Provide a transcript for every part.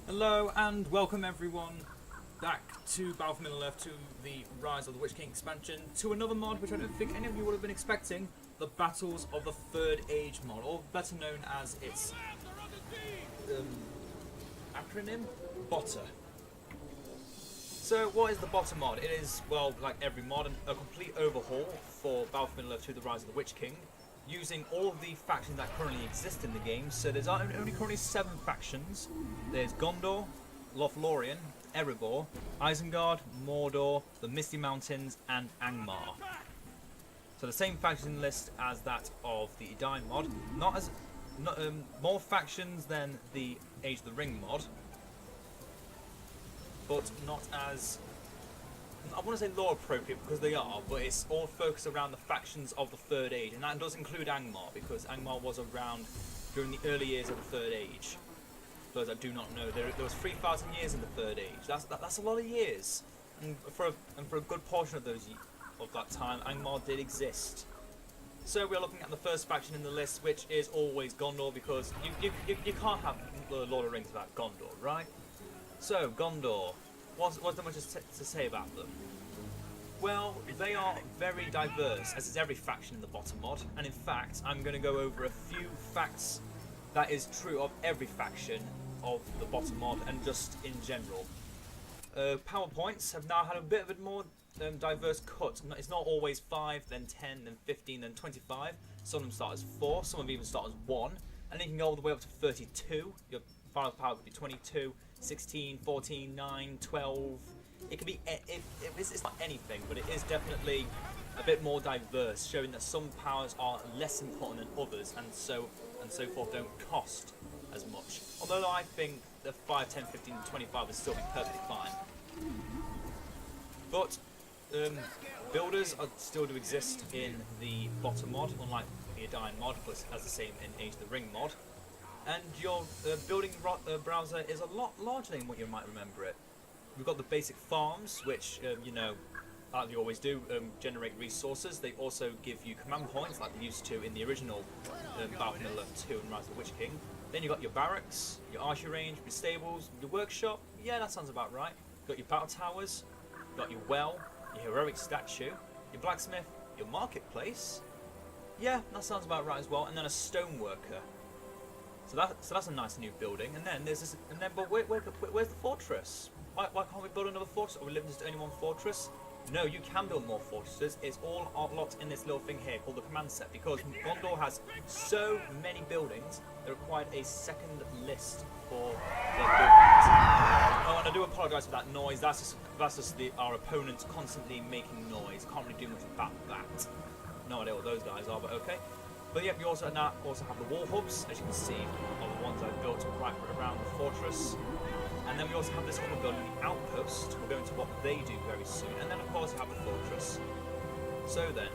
Hello and welcome everyone back to Battlefield Middle-earth, to the Rise of the Witch King expansion, to another mod which I don't think any of you would have been expecting, the Battles of the Third Age mod, or better known as its acronym, BOTTA. So what is the BOTTA mod? It is, well, like every mod, a complete overhaul for Battlefield Middle-earth 2 the Rise of the Witch King, using all of the factions that currently exist in the game. So there's only currently 7 factions. There's Gondor, Lothlorien, Erebor, Isengard, Mordor, the Misty Mountains, and Angmar. So the same faction list as that of the Edain mod. More factions than the Age of the Ring mod, but not as, I want to say lore appropriate because they are, but it's all focused around the factions of the Third Age, and that does include Angmar, because Angmar was around during the early years of the Third Age. For those that do not know, there was 3,000 years in the Third Age. That's a lot of years, and for a good portion of that time, Angmar did exist. So we're looking at the first faction in the list, which is always Gondor, because you can't have Lord of the Rings without Gondor, right? So Gondor. What's there much to say about them? Well, they are very diverse, as is every faction in the BOTTA mod, and in fact, I'm going to go over a few facts that is true of every faction of the BOTTA mod, and just in general. PowerPoints have now had a bit of a more diverse cut. It's not always 5, then 10, then 15, then 25. Some of them start as 4, some of them even start as 1, and you can go all the way up to 32. Your final power could be 22, 16, 14, 9, 12. It could be, it's not anything, but it is definitely a bit more diverse, showing that some powers are less important than others, and so forth, don't cost as much. Although I think the 5, 10, 15, and 25 would still be perfectly fine. But builders still do exist in the BOTTA mod, unlike the Edain mod, but as the same in Age of the Ring mod. And your building browser is a lot larger than what you might remember it. We've got the basic farms, which, you know, like they always do, generate resources. They also give you command points, like they used to in the original Battlefield Middle-earth 2 and Rise of the Witch King. Then you've got your barracks, your archery range, your stables, your workshop. Yeah, that sounds about right. You've got your battle towers, you've got your well, your heroic statue, your blacksmith, your marketplace. Yeah, that sounds about right as well. And then a stoneworker. So that's a nice new building, and then there's this. And then, but where's the fortress? Why can't we build another fortress? Are we limited to only one fortress? No, you can build more fortresses. It's all locked in this little thing here called the command set, because Gondor has so many buildings. They required a second list for their buildings. Oh, and I do apologise for that noise. That's just our opponents constantly making noise. Can't really do much about that. No idea what those guys are, but okay. But yeah, we also have the wall hubs, as you can see, are the ones I've built right around the fortress. And then we also have this other building, the outpost. We'll go into what they do very soon. And then of course you have the fortress. So then,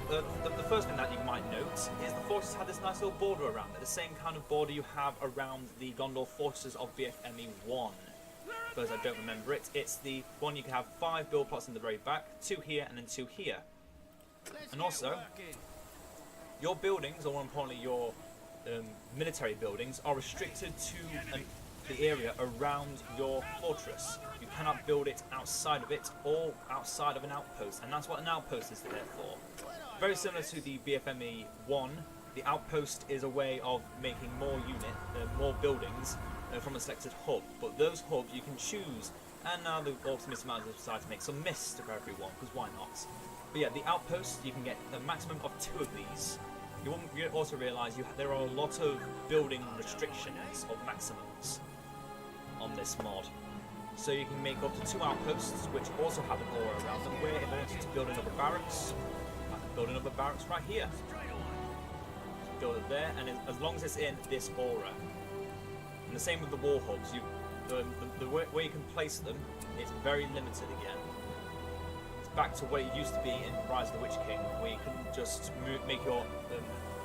the first thing that you might note is the fortress had this nice little border around it. The same kind of border you have around the Gondor fortresses of BFME 1. For those that don't remember it, it's the one you can have 5 build plots in the very back, 2 here and then 2 here. And also, your buildings, or more importantly your military buildings, are restricted to the area around your fortress. You cannot build it outside of it or outside of an outpost, and that's what an outpost is there for. Very similar to the BFME 1, the outpost is a way of making more buildings from a selected hub, but those hubs you can choose, and now the Ultimate Masters have decided to make some mist for everyone, because why not? But yeah, the outpost, you can get a maximum of 2 of these. You also realise there are a lot of building restrictions of maximums on this mod. So you can make up to 2 outposts, which also have an aura around them, where if I wanted to build another barracks, I can build another barracks right here. Just build it there, and as long as it's in this aura. And the same with the wall hubs. The way you can place them is very limited again. Back to what it used to be in Rise of the Witch King, where you can just make your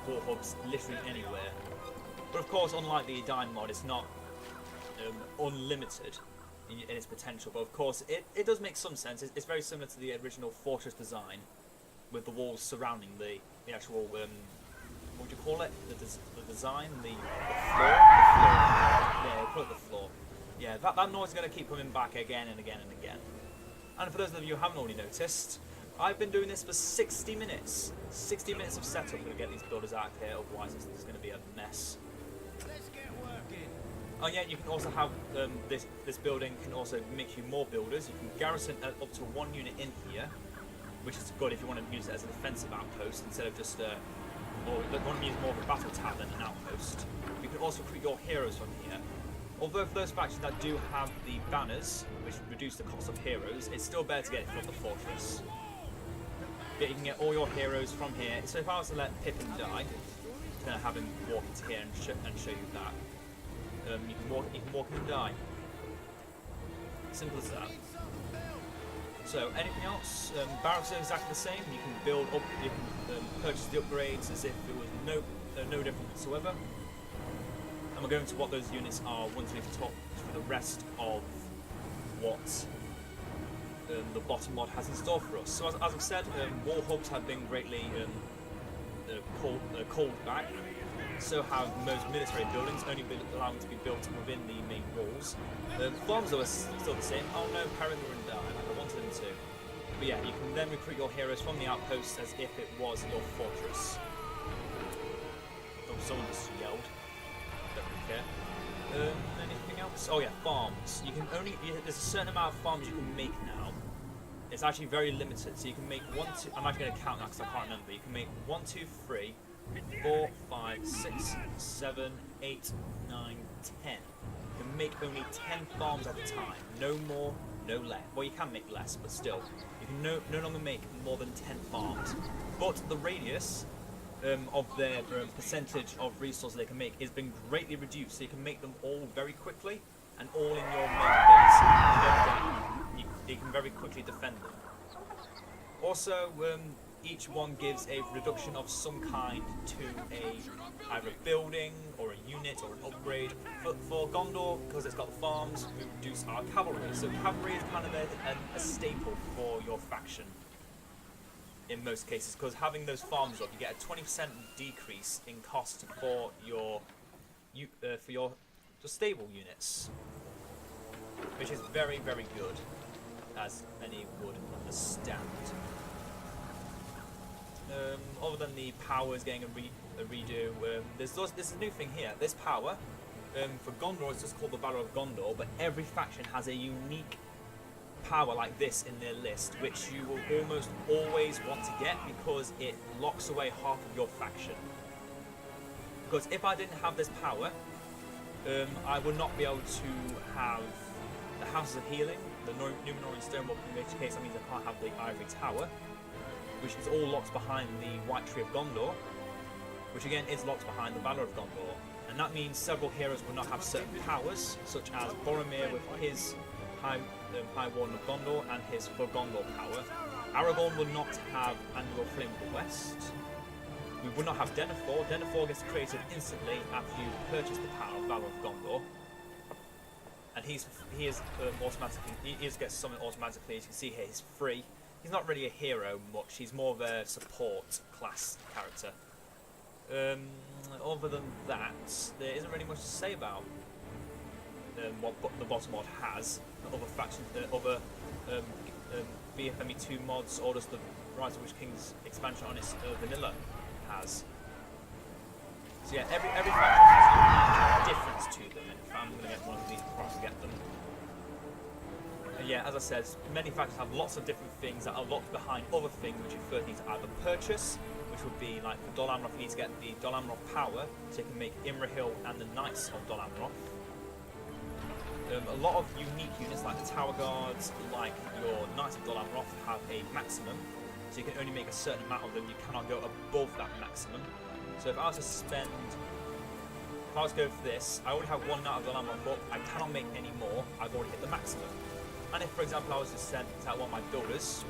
wall hubs literally anywhere. But of course, unlike the Edain mod, it's not unlimited in its potential. But of course, it does make some sense. It's very similar to the original fortress design, with the walls surrounding the actual what would you call it? The design, the floor. Yeah, we'll call it the floor. yeah, that noise is going to keep coming back again and again and again. And for those of you who haven't already noticed, I've been doing this for 60 minutes. 60 minutes of setup to get these builders out of here, otherwise it's going to be a mess. Let's get working. Oh yeah, you can also have this building can also make you more builders. You can garrison up to 1 unit in here, which is good if you want to use it as a defensive outpost instead of just or you want to use more of a battle tower than an outpost. You can also recruit your heroes from here. Although for those factions that do have the banners, which reduce the cost of heroes, it's still better to get it from the fortress. Yeah, you can get all your heroes from here. So if I was to let Pippin die, then have him walk into here and show you that. You can walk in and die. Simple as that. So anything else? Barracks are exactly the same. You can build up, you can purchase the upgrades as if there was no difference whatsoever. And we'll go into what those units are once we've talked through the rest of what the BOTTA mod has in store for us. So as I've said, wall hubs have been greatly called back. So have most military buildings, only allowing to be built within the main walls. Farms are still the same. Oh no, Peregrine died, like I wanted them to. But yeah, you can then recruit your heroes from the outposts as if it was your fortress. Oh, someone just yelled. Don't really care. Anything else? Oh yeah, farms. You can there's a certain amount of farms you can make now. It's actually very limited, so you can make 1, 2. I'm actually going to count now because I can't remember. You can make 1, 2, 3, 4, 5, 6, 7, 8, 9, 10. You can make only 10 farms at a time. No more, no less. Well, you can make less, but still. You can no longer make more than 10 farms. But the radius of their percentage of resources they can make has been greatly reduced, so you can make them all very quickly and all in your main base. You can very quickly defend them. Also, each one gives a reduction of some kind to either a building or a unit or an upgrade. For Gondor, because it's got farms, we reduce our cavalry. So cavalry is kind of a staple for your faction in most cases, because having those farms up, you get a 20% decrease in cost for your stable units, which is very, very good, as many would understand. Other than the powers getting a redo, there's a new thing here. This power, for Gondor, it's just called the Battle of Gondor, but every faction has a unique power like this in their list, which you will almost always want to get because it locks away half of your faction. Because if I didn't have this power, I would not be able to have the Houses of Healing, the Numenorian Stonewall, in which case that means I can't have the Ivory Tower, which is all locked behind the White Tree of Gondor, which again is locked behind the Battle of Gondor. And that means several heroes will not have certain powers, such as Boromir with his High Warden of Gondor and his For Gondor power. Aragorn will not have Annual Flame of the West. We will not have Denethor. Denethor gets created instantly after you purchase the power of Battle of Gondor. And he gets summoned automatically. As you can see here, he's free. He's not really a hero much, he's more of a support class character. Other than that, there isn't really much to say about what the BOTTA mod has. Other factions, other BFME 2 mods, or just the Rise of Witch King's expansion on its vanilla has. So yeah, every faction has a difference to them, and I'm going to get one of these before I forget them. Yeah, as I said, many factions have lots of different things that are locked behind other things which you first need to either purchase, which would be like for Dol Amroth, you need to get the Dol Amroth power, so you can make Imrahil and the Knights of Dol Amroth. A lot of unique units like the Tower Guards, like your Knights of Dol Amroth, have a maximum, so you can only make a certain amount of them, you cannot go above that maximum. So if I was to spend, if I was to go for this, I already have one Knight of Dol Amroth up, I cannot make any more, I've already hit the maximum. And if, for example, I was to send out one of my builders,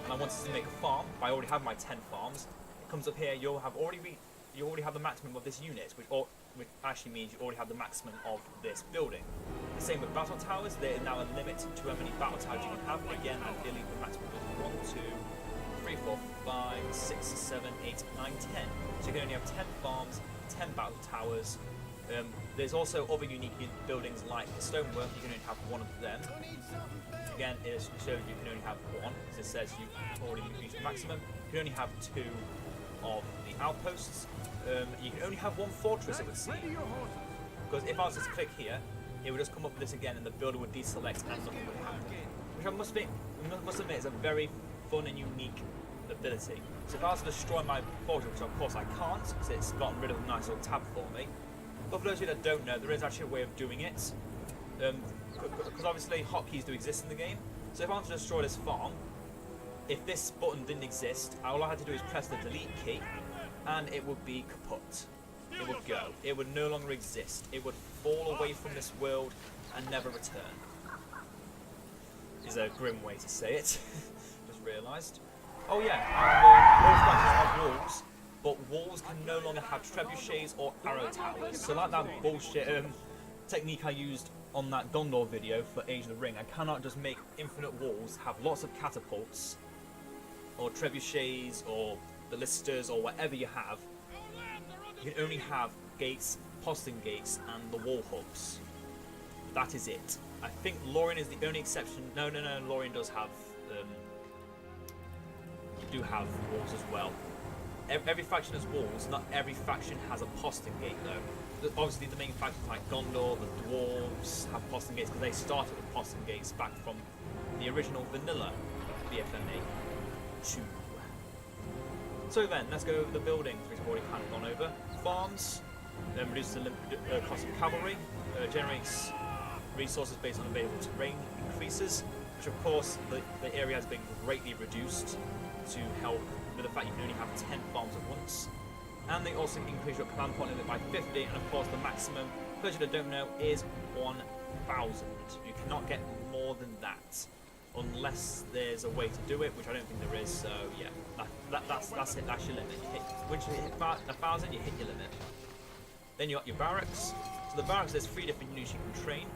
and I wanted to make a farm, but I already have my 10 farms, it comes up here, you already have the maximum of this unit, which actually means you already have the maximum of this building. The same with battle towers, there is now a limit to how many battle towers you can have. Again, ideally the maximum is 1, 2, 3, 4, 5, 6, 7, 8, 9, 10. So you can only have 10 farms, 10 battle towers, There's also other unique buildings like the stonework. You can only have one of them. Again, it shows you can only have one, as it says you've already reached the maximum. You can only have 2 of the outposts. You can only have 1 fortress, it would seem. Because if I was to click here, it would just come up with this again, and the builder would deselect, and nothing would happen. Which I must admit is a very fun and unique ability. So if I was to destroy my fortress, which of course I can't, because it's gotten rid of a nice little tab for me. But for those of you that don't know, there is actually a way of doing it. Because obviously hotkeys do exist in the game. So if I want to destroy this farm, if this button didn't exist, all I had to do is press the delete key, and it would be kaput. It would go. It would no longer exist. It would fall away from this world and never return. Is a grim way to say it. Just realised. Oh yeah, and all factions have walls, but walls can no longer have trebuchets or arrow towers. So like that bullshit technique I used on that Gondor video for Age of the Ring, I cannot just make infinite walls, have lots of catapults, or trebuchets, or ballistas, or whatever you have. You can only have gates, postern gates, and the wall hooks. That is it. I think Lorien is the only exception. No, Lorien does have... you do have walls as well. Every faction has walls, not every faction has a postern gate though. Obviously the main factions like Gondor, the Dwarves have postern gates because they started with postern gates back from the original vanilla BFMA 2. So then, let's go over the buildings which we've already kind of gone over. Farms, reduces the cost of cavalry, generates resources based on available terrain increases, which of course the area has been greatly reduced to help with the fact you can only have 10 farms at once. And they also increase your command point limit by 50, and of course the maximum, for those that don't know, is 1,000. You cannot get more than that, unless there's a way to do it, which I don't think there is, so yeah, that's it, that's your limit. Once you hit 1,000, you hit your limit. Then you got your barracks. So the barracks, there's 3 different units you can train.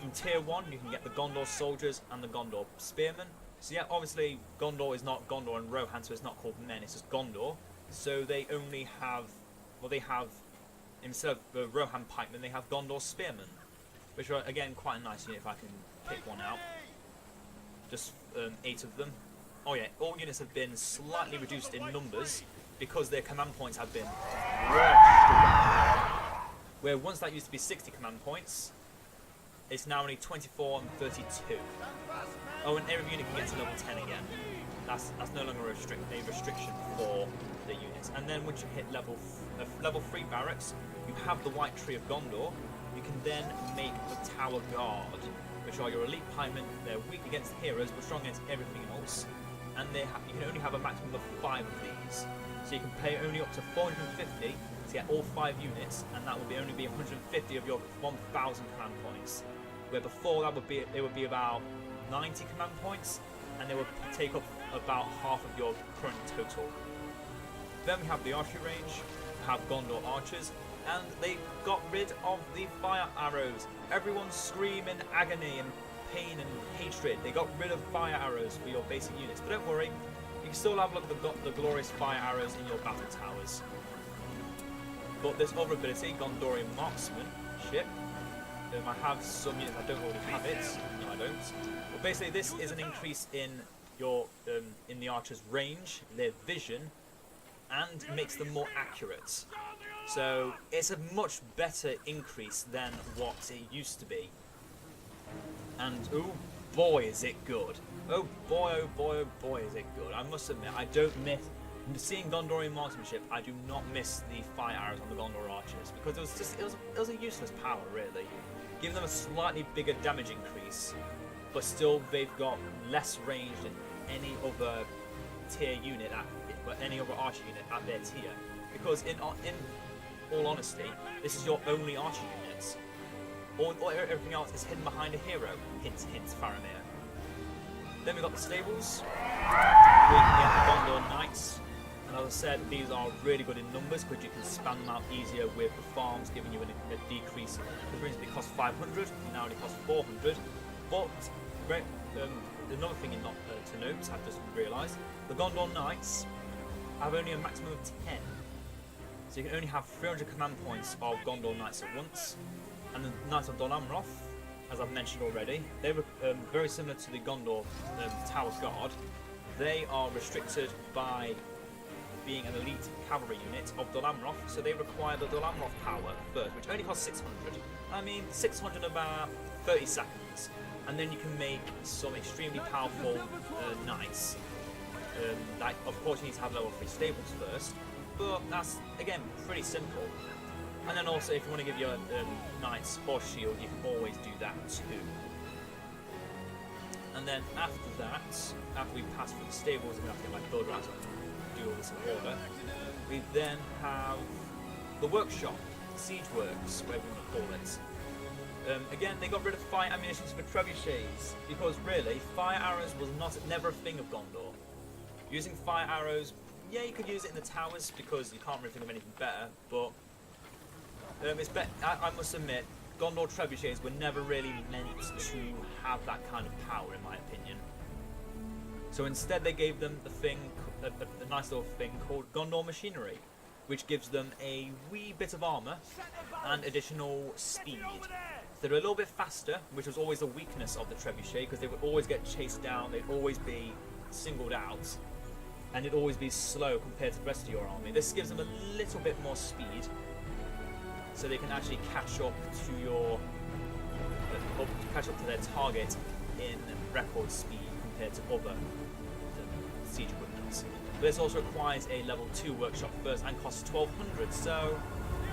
In tier 1, you can get the Gondor soldiers and the Gondor spearmen. So yeah, obviously Gondor is not Gondor and Rohan, so it's not called men, it's just Gondor. So they only have, well they have, instead of the Rohan pikemen, they have Gondor spearmen. Which are again quite a nice unit if I can pick one out. Just 8 of them. Oh yeah, all units have been slightly reduced in numbers because their command points have been washed away. Where once that used to be 60 command points, it's now only 24 and 32. Oh, and every unit can get to level 10 again. That's no longer a restriction for the units. And then once you hit level 3 barracks, you have the White Tree of Gondor. You can then make the Tower Guard, which are your elite pikemen. They're weak against heroes, but strong against everything else. And you can only have a maximum of 5 of these. So you can pay only up to 450 to get all 5 units, and that would only be 150 of your 1,000 command points. Where before they would be about 90 command points, and they would take up about half of your current total. Then we have the archery range, we have Gondor archers, and they got rid of the fire arrows. Everyone's screaming agony and pain and hatred. They got rid of fire arrows for your basic units, but don't worry, you can still have a look at the glorious fire arrows in your battle towers. But this other ability, Gondorian marksmanship, I have some units I don't already have it. No, I don't. But basically, this is an increase in your in the archer's range, their vision, and makes them more accurate. So it's a much better increase than what it used to be. And oh boy, is it good! Oh boy, oh boy, oh boy, is it good! I must admit, I don't miss. Seeing Gondorian marksmanship, I do not miss the fire arrows on the Gondor archers because it was a useless power really. Give them a slightly bigger damage increase, but still they've got less range than any other tier unit, any other archer unit at their tier. Because in all honesty, this is your only archer units. Everything else is hidden behind a hero. Hint, hint, Faramir. Then we've got the stables. We can get the Gondor Knights. And as I said, these are really good in numbers because you can span them out easier with the farms, giving you a decrease. Previously it cost 500, now it costs 400. But another thing to note, I've just realised, the Gondor Knights have only a maximum of 10. So you can only have 300 command points of Gondor Knights at once. And the Knights of Dol Amroth, as I've mentioned already, they were very similar to the Gondor Tower's Guard. They are restricted by being an elite cavalry unit of Dol Amroth, so they require the Dol Amroth power first, which only costs 600. I mean, 600 in about 30 seconds, and then you can make some extremely powerful knights. Like, of course, you need to have level 3 stables first, but that's, again, pretty simple. And then also, if you want to give your knights horse shield, you can always do that too. And then after that, after we pass through the stables, I'm going to have to get my builder out to do all this in order. We then have the workshop, siege works, whatever you want to call it. Again, they got rid of fire ammunition for trebuchets because really, fire arrows was never a thing of Gondor. Using fire arrows, yeah, you could use it in the towers because you can't really think of anything better, but I must admit, Gondor trebuchets were never really meant to have that kind of power, in my opinion. So instead, they gave them a nice little thing called Gondor machinery, which gives them a wee bit of armor and additional speed. So they're a little bit faster, which was always a weakness of the trebuchet, because they would always get chased down, they'd always be singled out, and it'd always be slow compared to the rest of your army. This gives them a little bit more speed, so they can actually catch up to their target in record speed compared to other siege equipment. This also requires a level 2 workshop first and costs 1200, so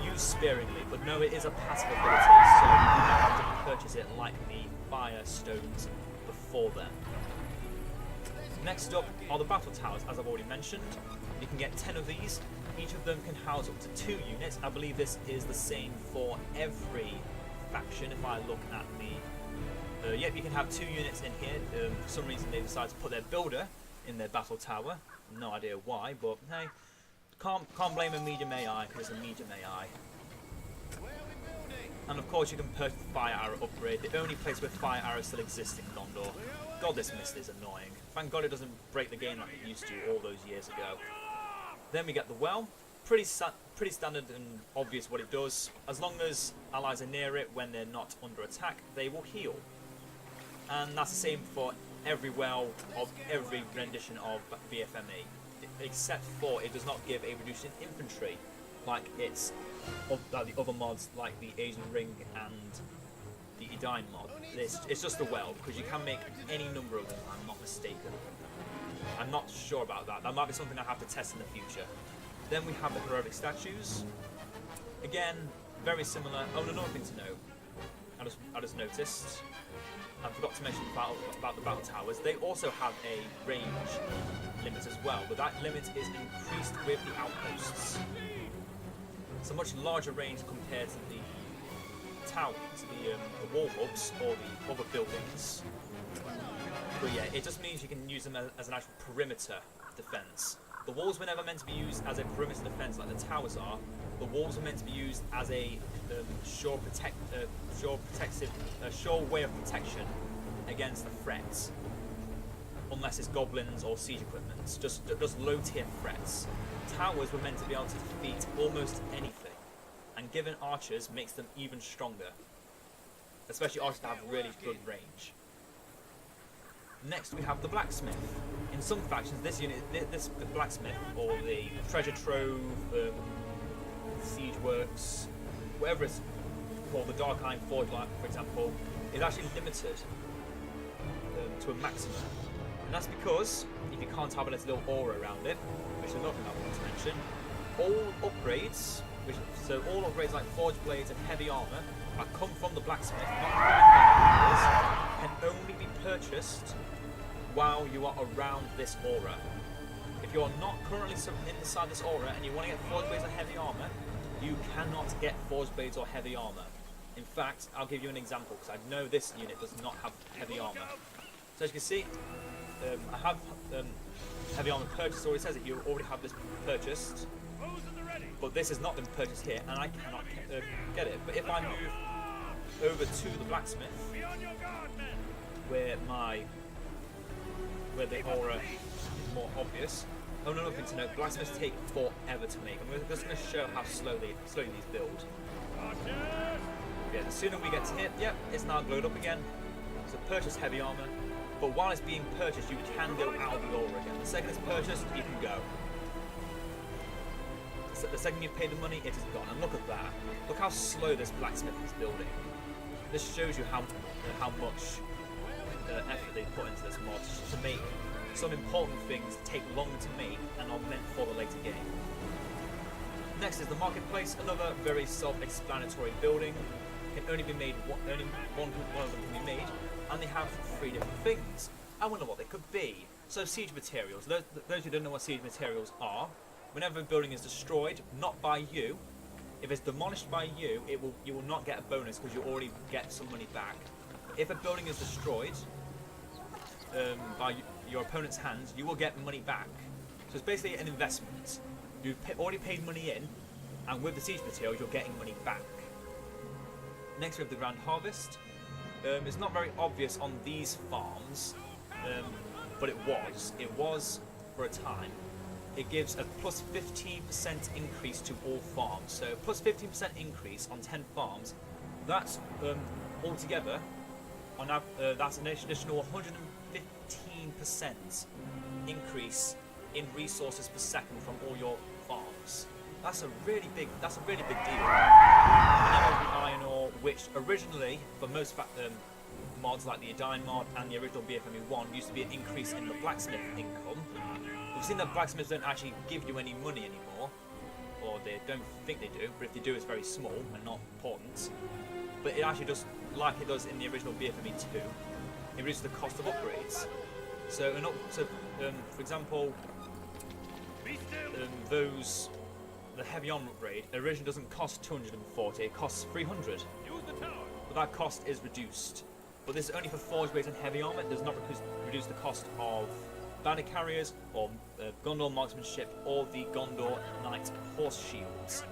use sparingly. But no, it is a passive ability, so you don't have to purchase it like the fire stones before then. Next up are the battle towers, as I've already mentioned. You can get 10 of these. Each of them can house up to 2 units. I believe this is the same for every faction. If I look at the... yep, you can have 2 units in here. For some reason they decided to put their builder in their battle tower. No idea why, but hey, can't blame a medium AI because it's a medium AI. And of course you can purchase the fire arrow upgrade, the only place where fire arrows still exist in Gondor. God, this mist is annoying. Thank God it doesn't break the game like it used to all those years ago. Then we get the well. Pretty standard and obvious what it does. As long as allies are near it when they're not under attack, they will heal. And that's the same for every well of every rendition of BFME, except for it does not give a reduction in infantry like it's the other mods like the Asian Ring and the Edine mod. It's just a well, because you can make any number of them, if I'm not mistaken. I'm not sure about that. That might be something I have to test in the future. Then we have the heroic statues. Again, very similar. Oh, another thing to note. I just noticed. I forgot to mention about the battle towers. They also have a range limit as well, but that limit is increased with the outposts. It's a much larger range compared to the towers, the wall hubs or the other buildings. But yeah, it just means you can use them as an actual perimeter defense. The walls were never meant to be used as a perimeter defense like the towers are. The walls are meant to be used as a sure way of protection against the threats. Unless it's goblins or siege equipment, just low tier threats. Towers were meant to be able to defeat almost anything, and given archers makes them even stronger. Especially archers that have really good range. Next we have the blacksmith. In some factions, this blacksmith, or the treasure trove, siege works, whatever it's called, the Dark Iron Forge, for example, is actually limited to a maximum. And that's because if you can't have a little aura around it, which is another thing I want to mention, all upgrades, all upgrades like forge blades and heavy armor that come from the blacksmith, can only be purchased while you are around this aura. If you are not currently inside this aura and you want to get forge blades or heavy armor, you cannot get forge blades or heavy armor. In fact, I'll give you an example because I know this unit does not have heavy armor. So as you can see, I have heavy armor purchased, so it says that you already have this purchased, but this has not been purchased here and I cannot get it. But if I move over to the blacksmith, where the aura is more obvious. Oh, another thing to note, blacksmiths take forever to make. I'm just going to show how slowly these build. Yeah, the sooner we get to here, yep, it's now glowed up again. So purchase heavy armor. But while it's being purchased, you can go out the aura again. The second it's purchased, you can go. So the second you pay the money, it is gone. And look at that. Look how slow this blacksmith is building. This shows you how much effort they put into this mod to make some important things take longer to make and are meant for the later game. Next is the marketplace, another very self-explanatory building. Can only be made only one of them can be made, and they have 3 different things. I wonder what they could be. So siege materials. Those who don't know what siege materials are, whenever a building is destroyed, not by you, if it's demolished by you, you will not get a bonus because you already get some money back. If a building is destroyed by your opponent's hands, you will get money back. So it's basically an investment. You've already paid money in, and with the siege materials, you're getting money back. Next we have the Grand Harvest. It's not very obvious on these farms, but it was for a time. It gives a plus 15% increase to all farms. So plus 15% increase on 10 farms. That's altogether that's an additional 115% increase in resources per second from all your farms. That's a really big deal. And then the iron ore, which originally for most mods like the Adine mod and the original BFME 1 used to be an increase in the blacksmith income. We've seen that blacksmiths don't actually give you any money anymore, or they don't think they do, but if they do it's very small and not important. But it actually does, like it does in the original BFME 2, it reduces the cost of upgrades. So, for example, the heavy armor upgrade originally doesn't cost 240, it costs 300. But that cost is reduced. But this is only for forge blades and heavy armor. It does not reduce the cost of banner carriers or Gondor marksmanship or the Gondor knight horse shields.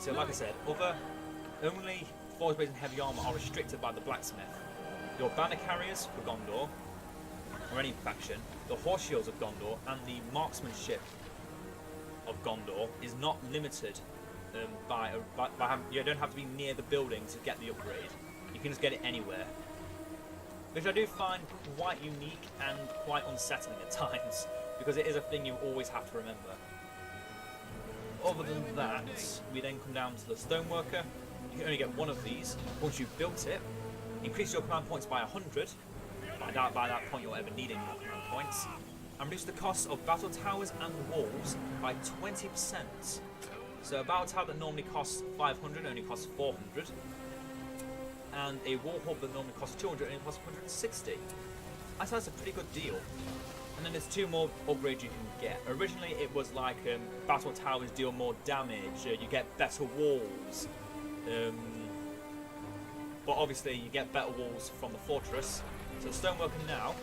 So like I said, only forge blades and heavy armor are restricted by the blacksmith. Your banner carriers for Gondor or any faction, the horse shields of Gondor, and the marksmanship of Gondor is not limited by having, you don't have to be near the building to get the upgrade. You can just get it anywhere, which I do find quite unique and quite unsettling at times, because it is a thing you always have to remember. Other than that, we then come down to the stoneworker. You can only get one of these. Once you've built it, increase your command points by 100. I doubt by that point you'll ever need any more command points. And reduce the cost of battle towers and walls by 20%. So a battle tower that normally costs 500 only costs 400. And a wall hub that normally costs 200 only costs 160. I think that's a pretty good deal. And then there's 2 more upgrades you can get. Originally it was like battle towers deal more damage, you get better walls. But obviously you get better walls from the fortress. So the stoneworker now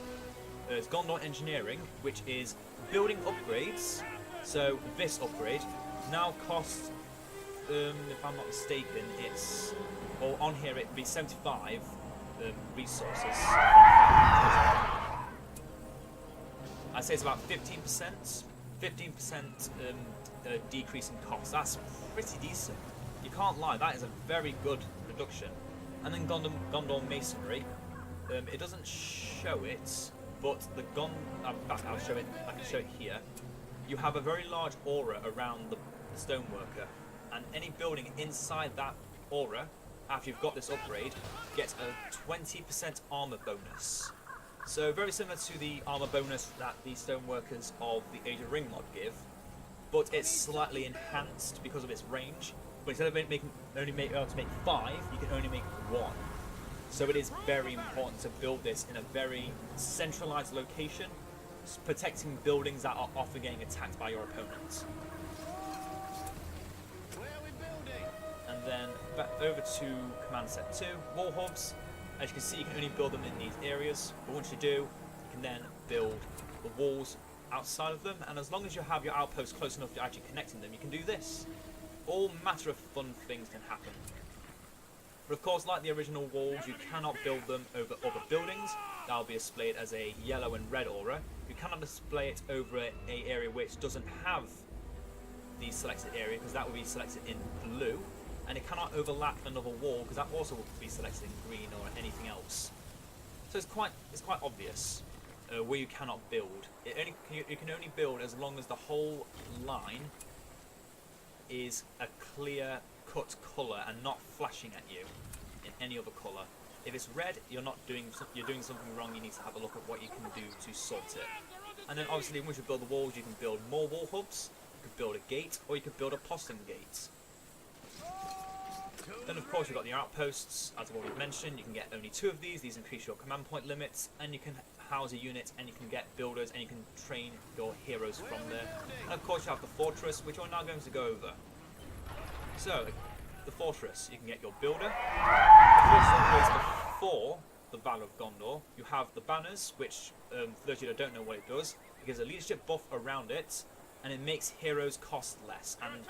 is Gondor engineering, which is building upgrades. So this upgrade now costs, if I'm not mistaken, it's, well, on here it'd be 75 resources. I'd say it's about 15% decrease in cost. That's pretty decent. You can't lie, that is a very good reduction. And then Gondor masonry, it doesn't show it, but the I'll show it. I can show it here. You have a very large aura around the stoneworker, and any building inside that aura, after you've got this upgrade, gets a 20% armor bonus. So very similar to the armor bonus that the stoneworkers of the Age of Ring mod give, but it's slightly enhanced because of its range. But instead of only being able to make 5, you can only make 1. So it is very important to build this in a very centralized location, protecting buildings that are often getting attacked by your opponents. Where are we building? And then back over to command set 2, wall hubs. As you can see, you can only build them in these areas, but once you do, you can then build the walls outside of them, and as long as you have your outposts close enough to actually connecting them, you can do this. All matter of fun things can happen. But of course, like the original walls, you cannot build them over other buildings. That will be displayed as a yellow and red aura. You cannot display it over an area which doesn't have the selected area, because that will be selected in blue. and it cannot overlap another wall because that also will be selected in green or anything else. So it's quite obvious where you cannot build. You can only build as long as the whole line is a clear cut colour and not flashing at you in any other colour. If it's red, you're doing something wrong. You need to have a look at what you can do to sort it. And then obviously once you build the walls, you can build more wall hubs, you could build a gate, or you could build a postern gate. Then of course you've got your outposts, as I've already mentioned. You can get only 2 of these increase your command point limits, and you can house a unit, and you can get builders, and you can train your heroes from there. And of course you have the fortress, which we're now going to go over. So, the fortress, you can get your builder. The fortress operates before the Battle of Gondor. You have the banners, which, for those of you that don't know what it does, it gives a leadership buff around it, and it makes heroes cost less, and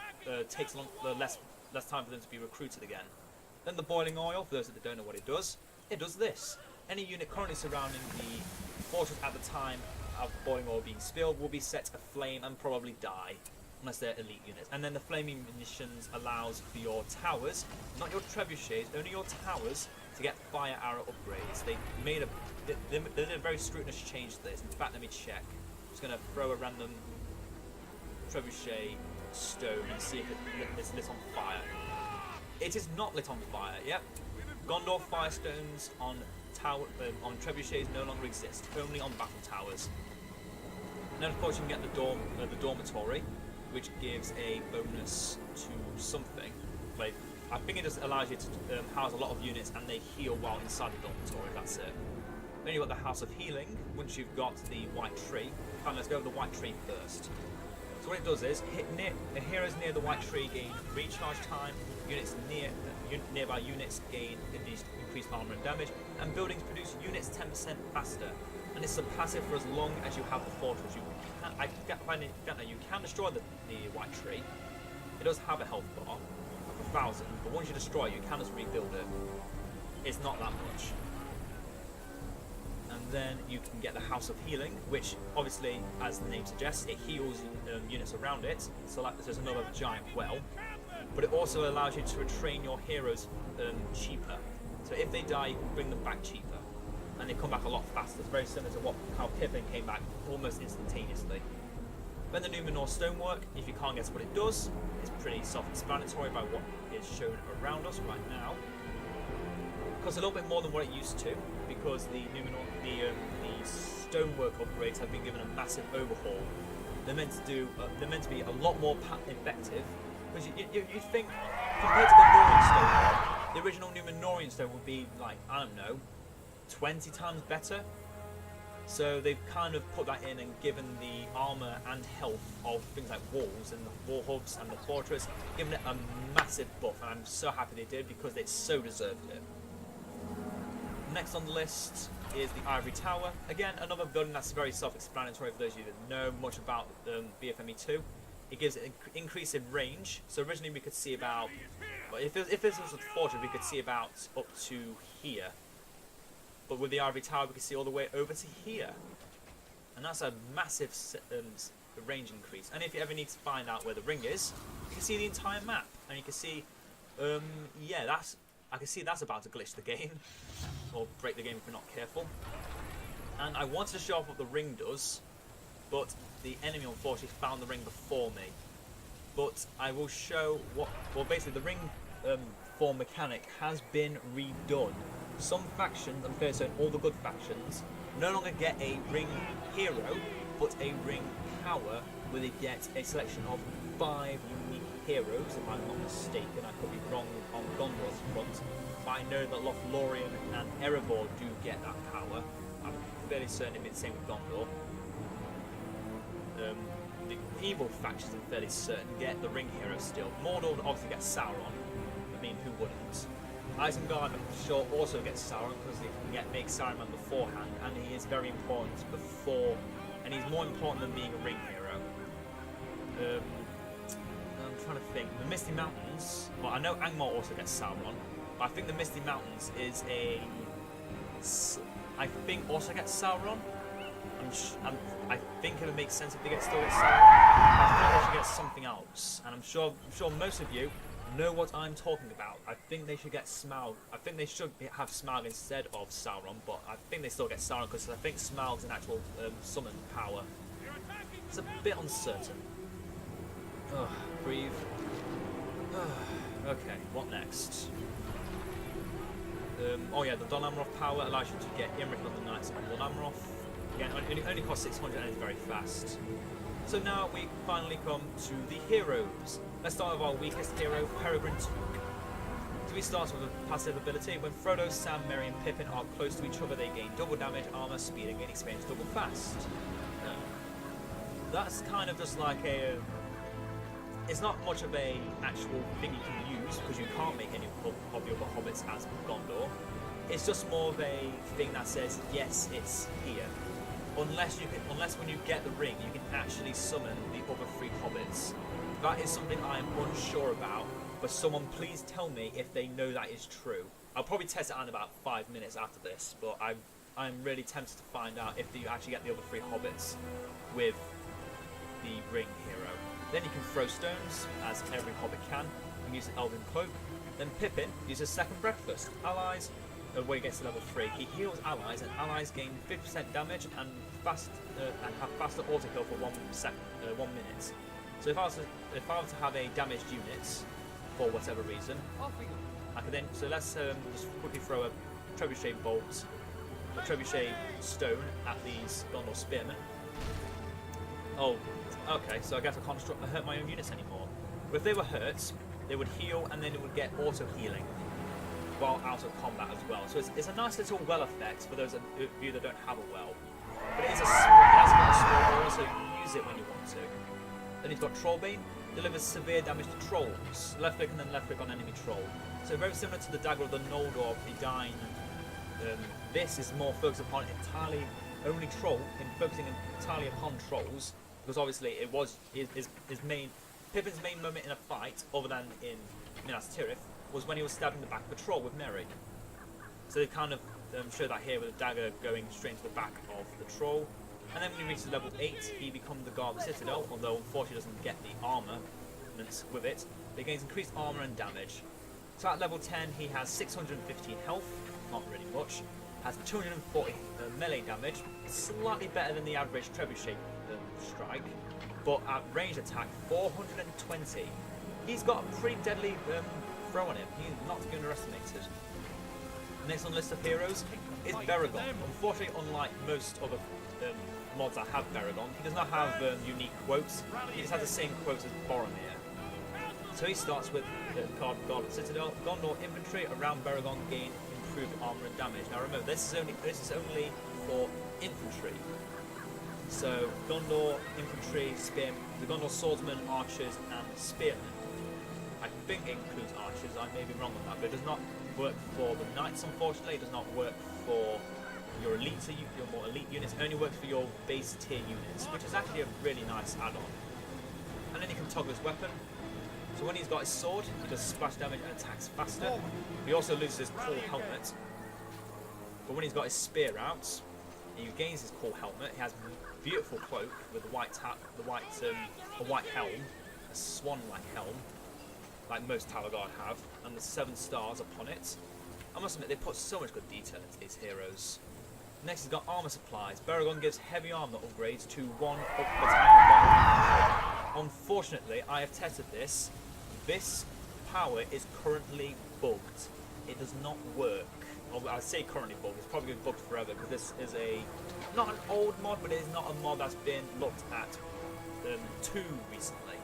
takes less time for them to be recruited again. Then the boiling oil, for those that don't know what it does this. Any unit currently surrounding the fortress at the time of boiling oil being spilled will be set aflame and probably die, unless they're elite units. And then the flaming munitions allows for your towers, not your trebuchets, only your towers, to get fire arrow upgrades. They did a very scrutinous change to this. In fact, let me check. I'm just going to throw a random trebuchet stone and see if it's lit on fire. It is not lit on fire. Yep. Gondor firestones on trebuchets no longer exist, only on battle towers. And then of course you can get the dormitory, which gives a bonus to something. Like, I think it just allows you to house a lot of units and they heal while inside the dormitory. That's it. Then you've got the House of Healing. Once you've got the white tree, and let's go with the white tree first. So what it does is, heroes near the white tree gain recharge time, nearby units gain increased armor and damage, and buildings produce units 10% faster. And it's a passive for as long as you have the fortress. You can destroy the white tree. It does have a health bar of 1,000, but once you destroy it, you can just rebuild it. It's not that much. And then you can get the House of Healing, which obviously, as the name suggests, it heals units around it. So there's another giant well. But it also allows you to retrain your heroes cheaper. So if they die, you can bring them back cheaper. And they come back a lot faster. It's very similar to how Pippin came back almost instantaneously. Then the Numenor stonework, if you can't guess what it does, it's pretty self-explanatory by what is shown around us right now. It costs a little bit more than what it used to, because the stonework upgrades have been given a massive overhaul. They're meant to be a lot more effective. Because you think, compared to the Gondorian stone, the original Numenorian stone would be like, I don't know, 20 times better. So they've kind of put that in and given the armor and health of things like walls and the wall hubs and the fortress, given it a massive buff, and I'm so happy they did because they so deserved it. Next on the list is the Ivory Tower. Again, another building that's very self-explanatory for those of you that know much about BFME 2. It gives an increase in range. So originally we could see about, well, if this was a fortress, we could see about up to here. But with the Ivory Tower, we can see all the way over to here. And that's a massive range increase. And if you ever need to find out where the ring is, you can see the entire map. And you can see, yeah, I can see that's about to glitch the game. Or break the game if you're not careful. And I wanted to show off what the ring does, but the enemy unfortunately found the ring before me. But I will show what, well, basically the ring form mechanic has been redone. Some factions, I'm fair to say all the good factions, no longer get a ring hero, but a ring power, where they get a selection of 5 unique heroes, if I'm not mistaken. I could be wrong on Gondor's front, but I know that Lothlorien and Erebor do get that power. I'm fairly certain it'll be the same with Gondor. The evil factions, I'm fairly certain, get the ring hero still. Mordor obviously gets Sauron. I mean, who wouldn't? Isengard, I'm sure, also gets Sauron because they can make Saruman beforehand, and he is very important before, and he's more important than being a ring hero. I'm trying to think. The Misty Mountains, well, I know Angmar also gets Sauron, but I think the Misty Mountains is I think also gets Sauron. I think it would make sense if they still get Sauron. I think they should get something else, and I'm sure most of you know what I'm talking about. I think they should get Smaug. I think they should have Smaug instead of Sauron, but I think they still get Sauron because I think Smaug's an actual summon power. It's a bit uncertain. Ugh, breathe. Okay, what next? Oh yeah, the Dol Amroth power allows you to get Imric on the Knights of Dol Amroth. Again, only costs 600 and is very fast. So now we finally come to the heroes. Let's start with our weakest hero, Peregrine Took. So he starts with a passive ability. When Frodo, Sam, Merry and Pippin are close to each other, they gain double damage, armor, speed and gain experience double fast. That's kind of just like a... it's not much of a actual thing you can use because you can't make any of the other hobbits as Gondor. It's just more of a thing that says, yes, it's here. Unless when you get the ring, you can actually summon the other 3 hobbits. That is something I am unsure about, but someone please tell me if they know that is true. I'll probably test it out in about 5 minutes after this, but I'm really tempted to find out if you actually get the other 3 hobbits with the ring hero. Then you can throw stones, as every hobbit can. You can use an elven cloak. Then Pippin uses second breakfast. Allies, when he gets to level 3, he heals allies, and allies gain 50% damage and have faster auto heal for 1 minute. So if I was to have a damaged unit for whatever reason, I could then. So let's just quickly throw a trebuchet bolt, a trebuchet stone at these Gondor spearmen. Oh, okay. So I guess I can't hurt my own units anymore. But if they were hurt, they would heal, and then it would get auto healing while out of combat as well. So it's a nice little well effect for those of you that don't have a well. But it has got a small aura, so you can use it when you want to. Then you've got Trollbane, delivers severe damage to trolls. Left click and then left click on enemy troll. So very similar to the dagger of the Noldor, Edain. This is more focused upon entirely only focusing entirely upon trolls, because obviously it was Pippin's main moment in a fight, other than in Minas Tirith, was when he was stabbing the back of a troll with Merry. So they kind of show that here with a dagger going straight into the back of the troll. And then when he reaches level 8, he becomes the guard of the Citadel, although unfortunately doesn't get the armor with it. But he gains increased armor and damage. So at level 10, he has 615 health, not really much. Has 240 melee damage, slightly better than the average trebuchet strike. But at range attack, 420. He's got a pretty deadly throw on him. He's not to be underestimated. Next on the list of heroes is Baragon. Unfortunately, unlike most other mods that have Baragon, he does not have unique quotes. He just has the same quotes as Boromir. So he starts with the card Guard of Citadel. Gondor infantry around Baragon gain improved armor and damage. Now remember, this is only for infantry. So Gondor infantry, the Gondor swordsmen, archers, and spearmen. I think it includes archers. I may be wrong on that, but it does not work for the knights. Unfortunately, it does not work for your more elite units. It only works for your base tier units, which is actually a really nice add-on. And then you can toggle his weapon. So when he's got his sword, he does splash damage and attacks faster. He also loses his cool helmet. But when he's got his spear out, he gains his cool helmet. He has a beautiful cloak with a white helm, a swan-like helm, like most Tower Guard have, and the 7 stars upon it. I must admit, they put so much good detail into these heroes. Next, he's got armor supplies. Baragon gives heavy armor upgrades to 1 battalion. Unfortunately, I have tested this. This power is currently bugged. It does not work. I say currently bugged. It's probably been bugged forever because this is not an old mod, but it is not a mod that's been looked at too recently.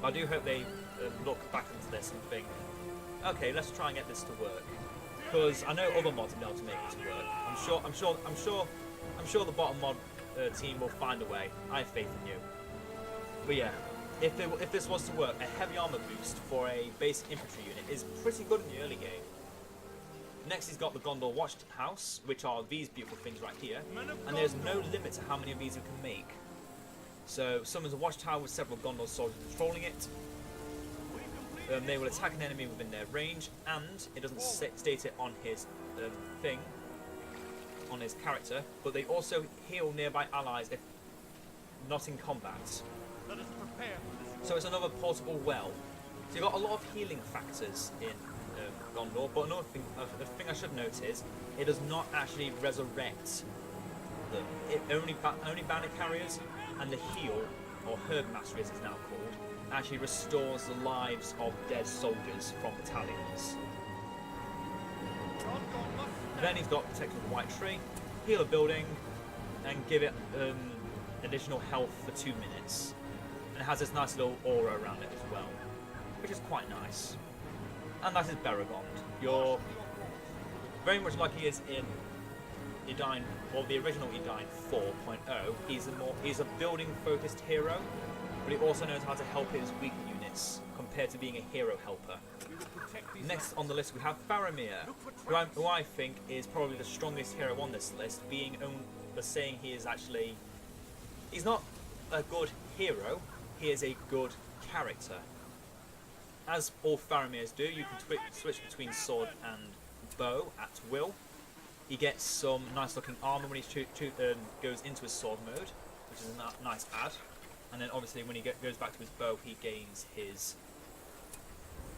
I do hope they look back into this and think, okay, let's try and get this to work. Because I know other mods have been able to make it to work. I'm sure the bottom mod team will find a way. I have faith in you. But yeah, if this was to work, a heavy armor boost for a base infantry unit is pretty good in the early game. Next, he's got the Gondor Watchhouse, which are these beautiful things right here, and there's no limit to how many of these you can make. So, summons a watchtower with several Gondor soldiers patrolling it. They will attack an enemy within their range, and it doesn't state it on his on his character, but they also heal nearby allies if not in combat. So it's another portable well. So you've got a lot of healing factors in Gondor, but another thing, the thing I should note is it does not actually resurrect them. It only banner carriers and the heal, or herb mastery as it's now called, actually restores the lives of dead soldiers from battalions. Then he's got Protect with the White Tree, heal a building, and give it additional health for 2 minutes. And it has this nice little aura around it as well, which is quite nice. And that is Beregond. You're very much like he is in Edain, or the original Edain 4.0. He's a building focused hero, but he also knows how to help his weak units compared to being a hero helper. Next on the list we have Faramir, who I think is probably the strongest hero on this list, being the saying he is actually, he's not a good hero, he is a good character. As all Faramirs do, you can switch between sword and bow at will. He gets some nice looking armor when he goes into his sword mode, which is a nice add. And then obviously when he goes back to his bow, he gains his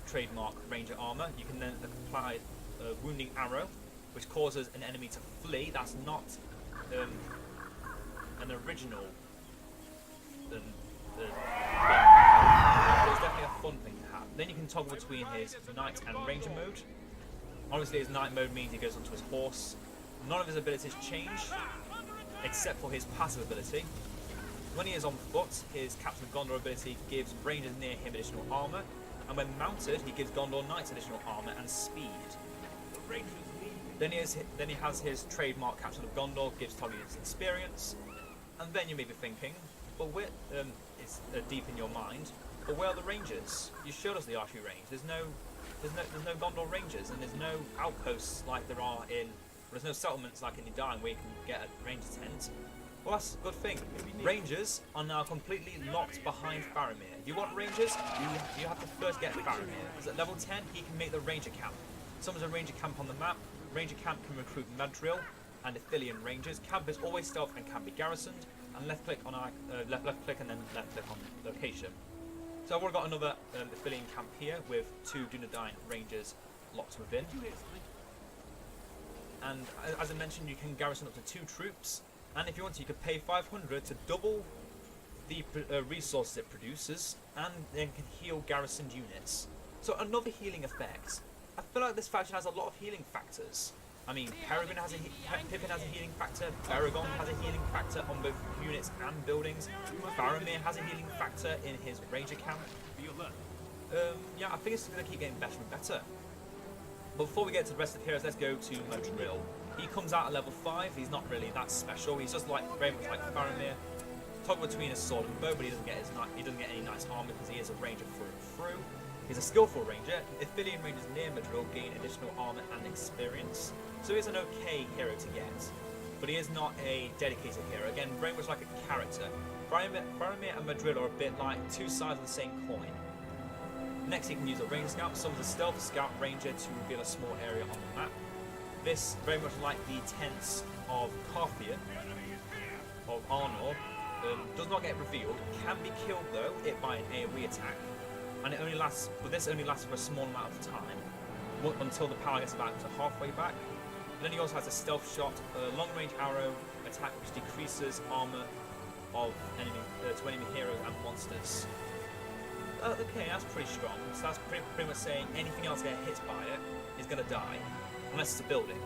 trademark ranger armor. You can then apply a wounding arrow, which causes an enemy to flee. That's not an original thing, but it's definitely a fun thing to have. Then you can toggle between his knight and ranger mode. Obviously his knight mode means he goes onto his horse. None of his abilities change, except for his passive ability. When he is on foot, his Captain of Gondor ability gives rangers near him additional armor, and when mounted, he gives Gondor Knights additional armor and speed. Then he has his trademark Captain of Gondor, gives Targaryen's experience, and then you may be thinking, but where, it's deep in your mind, but where are the rangers? You showed us the archery range. There's no Gondor rangers, and there's no outposts like there are in. There's no settlements like in Edain where you can get a ranger tent. Well, that's a good thing. Rangers are now completely locked behind Faramir. You want rangers? You have to first get Faramir. Because at level 10, he can make the ranger camp. Summons a ranger camp on the map. Ranger camp can recruit Madril and Ithilien rangers. Camp is always stealth and can be garrisoned. And left click on left click and then left click on location. So I've already got another Ithilien camp here with 2 Dunedain rangers locked within. And as I mentioned, you can garrison up to 2 troops. And if you want to, you could pay 500 to double the resources it produces, and then can heal garrisoned units. So another healing effect. I feel like this faction has a lot of healing factors. I mean, Pippin has a healing factor, Beregond has a healing factor on both units and buildings, Faramir has a healing factor in his ranger camp. Yeah, I think it's going to keep getting better and better. But before we get to the rest of the heroes, let's go to Madril. He comes out at level 5, he's not really that special, he's just like very much like Faramir. Toggle between his sword and bow, but he doesn't get any nice armor because he is a ranger through and through. He's a skillful ranger. Ithilien rangers near Madril gain additional armor and experience, so he's an okay hero to get. But he is not a dedicated hero, again very much like a character. Faramir and Madril are a bit like 2 sides of the same coin. Next he can use a ranger scout, summons a stealth scout ranger to reveal a small area on the map. This, very much like the tents of Carthian, of Arnor, does not get revealed, can be killed though, by an AoE attack, and it only lasts, but this only lasts for a small amount of time, until the power gets about to halfway back. And then he also has a stealth shot, a long range arrow attack which decreases armor of to enemy heroes and monsters. Okay, that's pretty strong, so that's pretty much saying anything else get hit by it is going to die. Unless it's a building.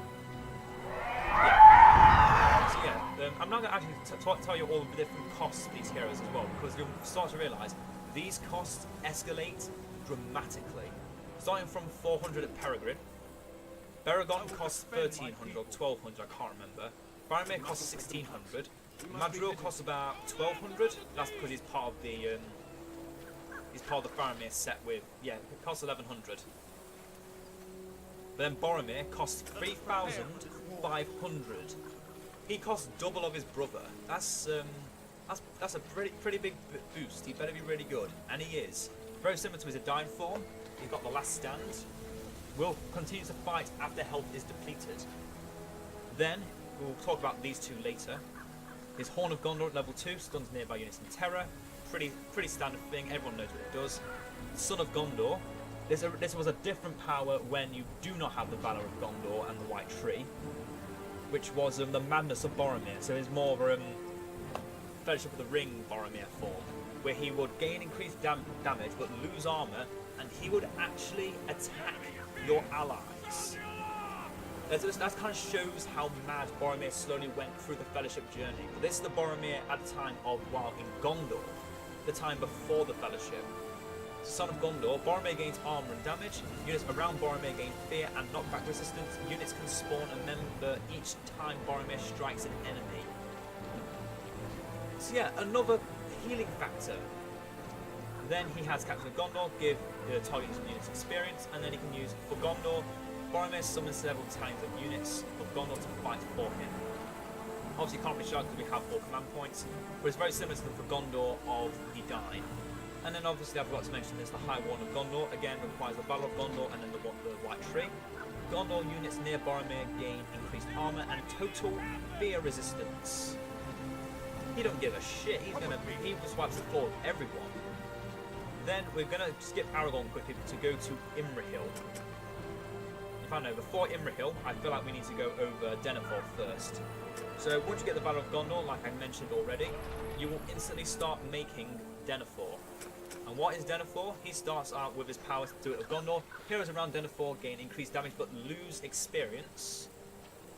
Yeah. So yeah, I'm not going to actually tell you all the different costs of these heroes as well, because you'll start to realise these costs escalate dramatically. Starting from 400 at Peregrine, Beregond costs 1300 or 1200, I can't remember. Faramir costs 1600. Madril costs about 1200. That's because he's part of the Faramir set with, yeah, it costs 1100. But then Boromir costs 3,500. He costs double of his brother. That's a pretty big boost. He better be really good, and he is. Very similar to his Edain form. He's got the last stand. Will continue to fight after health is depleted. Then we'll talk about these 2 later. His Horn of Gondor at level 2 stuns nearby units in terror. pretty standard thing. Everyone knows what it does. Son of Gondor. This was a different power when you do not have the Valor of Gondor and the White Tree, which was the Madness of Boromir. So it's more of a Fellowship of the Ring Boromir form, where he would gain increased damage but lose armor, and he would actually attack your allies. That kind of shows how mad Boromir slowly went through the Fellowship journey. But this is the Boromir at the time of while in Gondor, the time before the Fellowship. Son of Gondor, Boromir gains armor and damage. Units around Boromir gain fear and knockback resistance. Units can spawn a member each time Boromir strikes an enemy. So yeah, another healing factor. Then he has Captain of Gondor, give the target units experience, and then he can use for Gondor. Boromir summons several battalions of units of Gondor to fight for him. Obviously, can't be shocked because we have 4 command points, but it's very similar to the for Gondor of Edain. And then obviously, I forgot to mention this: the High Warden of Gondor again requires the Battle of Gondor, and then the White Tree. Gondor units near Boromir gain increased armor and total fear resistance. He don't give a shit. He just wipes the floor with everyone. Then we're gonna skip Aragorn quickly to go to Imrahil. If I know, before Imrahil, I feel like we need to go over Denethor first. So once you get the Battle of Gondor, like I mentioned already, you will instantly start making Denethor. And what is Denethor? He starts out with his powers to do it with Gondor. Heroes around Denethor gain increased damage but lose experience.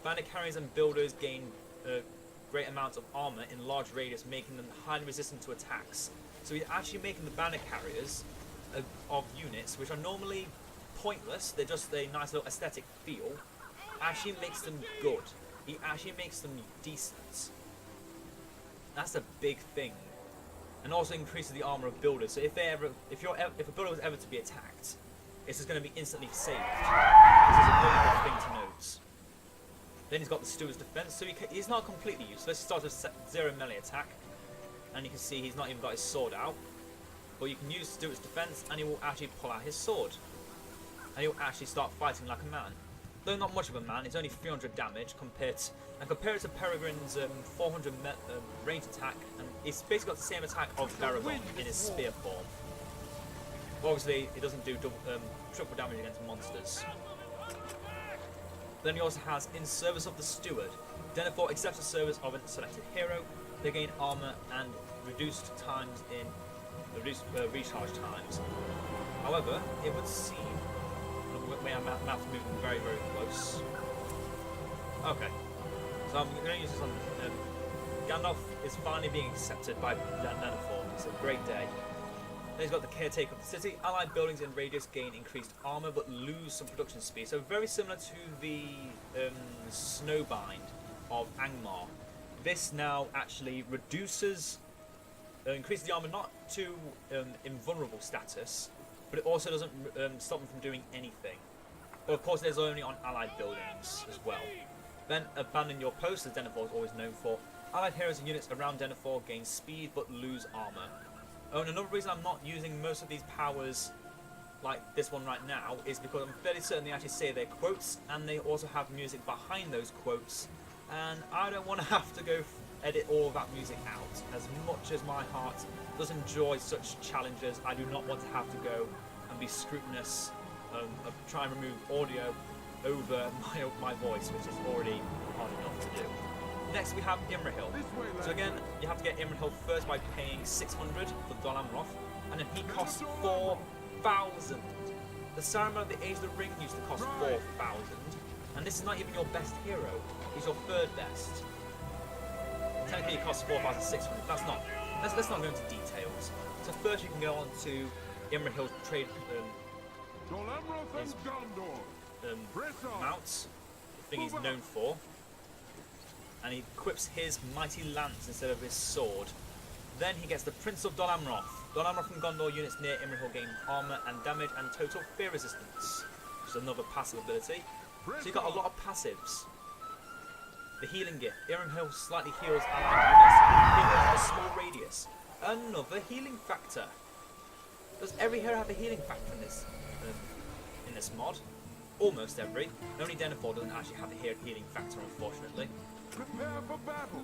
Bandit carriers and builders gain great amounts of armor in large radius, making them highly resistant to attacks. So he's actually making the bandit carriers of units, which are normally pointless, they're just a nice little aesthetic feel, actually makes them good. He actually makes them decent. That's a big thing. And also increases the armor of builders. So if a builder was ever to be attacked, this is going to be instantly saved. This is a really good thing to note. Then he's got the Steward's Defense, so he's not completely useless. He starts with 0 melee attack, and you can see he's not even got his sword out. But you can use Steward's Defense, and he will actually pull out his sword. And he'll actually start fighting like a man. Though not much of a man, it's only 300 damage compared it to Peregrine's 400 range attack, and it's basically got the same attack of Aragorn in his spear form. But obviously, it doesn't do triple damage against monsters. Then he also has In Service of the Steward. Denethor accepts the service of a selected hero. They gain armor and reduced recharge times. However, it would seem our map's moving very, very close. Okay, so I'm going to use this on Gandalf is finally being accepted by Denethor. It's a great day. Then he's got the Caretaker of the City. Allied buildings in radius gain increased armor but lose some production speed. So very similar to the Snowbind of Angmar. This now actually increases the armor not to invulnerable status, but it also doesn't stop them from doing anything. But of course, there's only on allied buildings as well. Then abandon your post, as Denethor is always known for. Allied heroes and units around Denethor gain speed but lose armor. Oh, and another reason I'm not using most of these powers like this one right now is because I'm fairly certain they actually say their quotes, and they also have music behind those quotes, and I don't want to have to go edit all of that music out. As much as my heart does enjoy such challenges, I do not want to have to go and be scrutinous of trying to remove audio over my voice, which is already hard enough to do. Next we have Imrahil. So again, you have to get Imrahil first by paying 600 for Dol Amroth, and then he costs 4,000. The Saruman of the Age of the Ring used to cost 4,000, and this is not even your best hero, he's your third best. Technically it costs 4,600, let's not go into details. So first you can go on to Imrahil's trade mounts, the thing he's known for, and he equips his mighty lance instead of his sword. Then he gets the Prince of Dol Amroth. Dol Amroth from Gondor units near Imrahil gain armor and damage and total fear resistance, which is another passive ability. So you've got a lot of passives. The healing gift. Imrahil slightly heals allied units in a small radius. Another healing factor. Does every hero have a healing factor in this mod? Almost every. Only Denethor doesn't actually have a healing factor, unfortunately. Prepare for battle.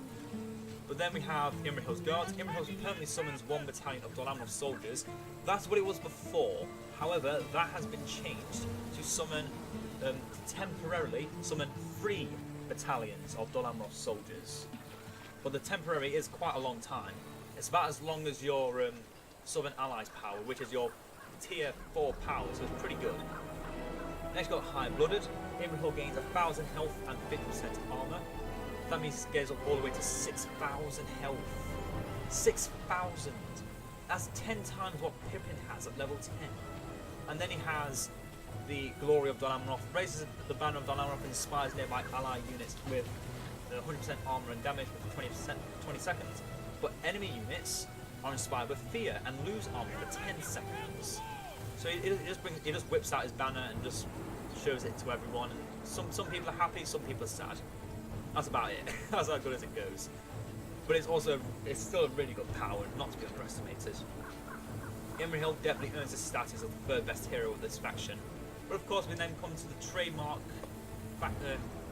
But then we have Imrahil's Guards. Imrahil permanently summons 1 battalion of Dol Amroth soldiers. That's what it was before. However, that has been changed to summon, temporarily summon 3 battalions of Dol Amroth soldiers. But the temporary is quite a long time. It's about as long as your Southern Allies power, which is your tier 4 power, so it's pretty good. Next you've got High Blooded. Imrahil gains 1,000 health and 50% armor. That means he scales up all the way to 6,000 health. 6,000! That's 10 times what Pippin has at level 10. And then he has the Glory of Dol Amroth, raises the banner of Dol Amroth and inspires nearby ally units with 100% armor and damage for 20 seconds. But enemy units are inspired with fear and lose armor for 10 seconds. So he just whips out his banner and just shows it to everyone. And some people are happy, some people are sad. That's about it. That's how good as it goes. But it's still a really good power, not to be underestimated. Imrahil definitely earns the status of the 3rd best hero of this faction. But of course we then come to the trademark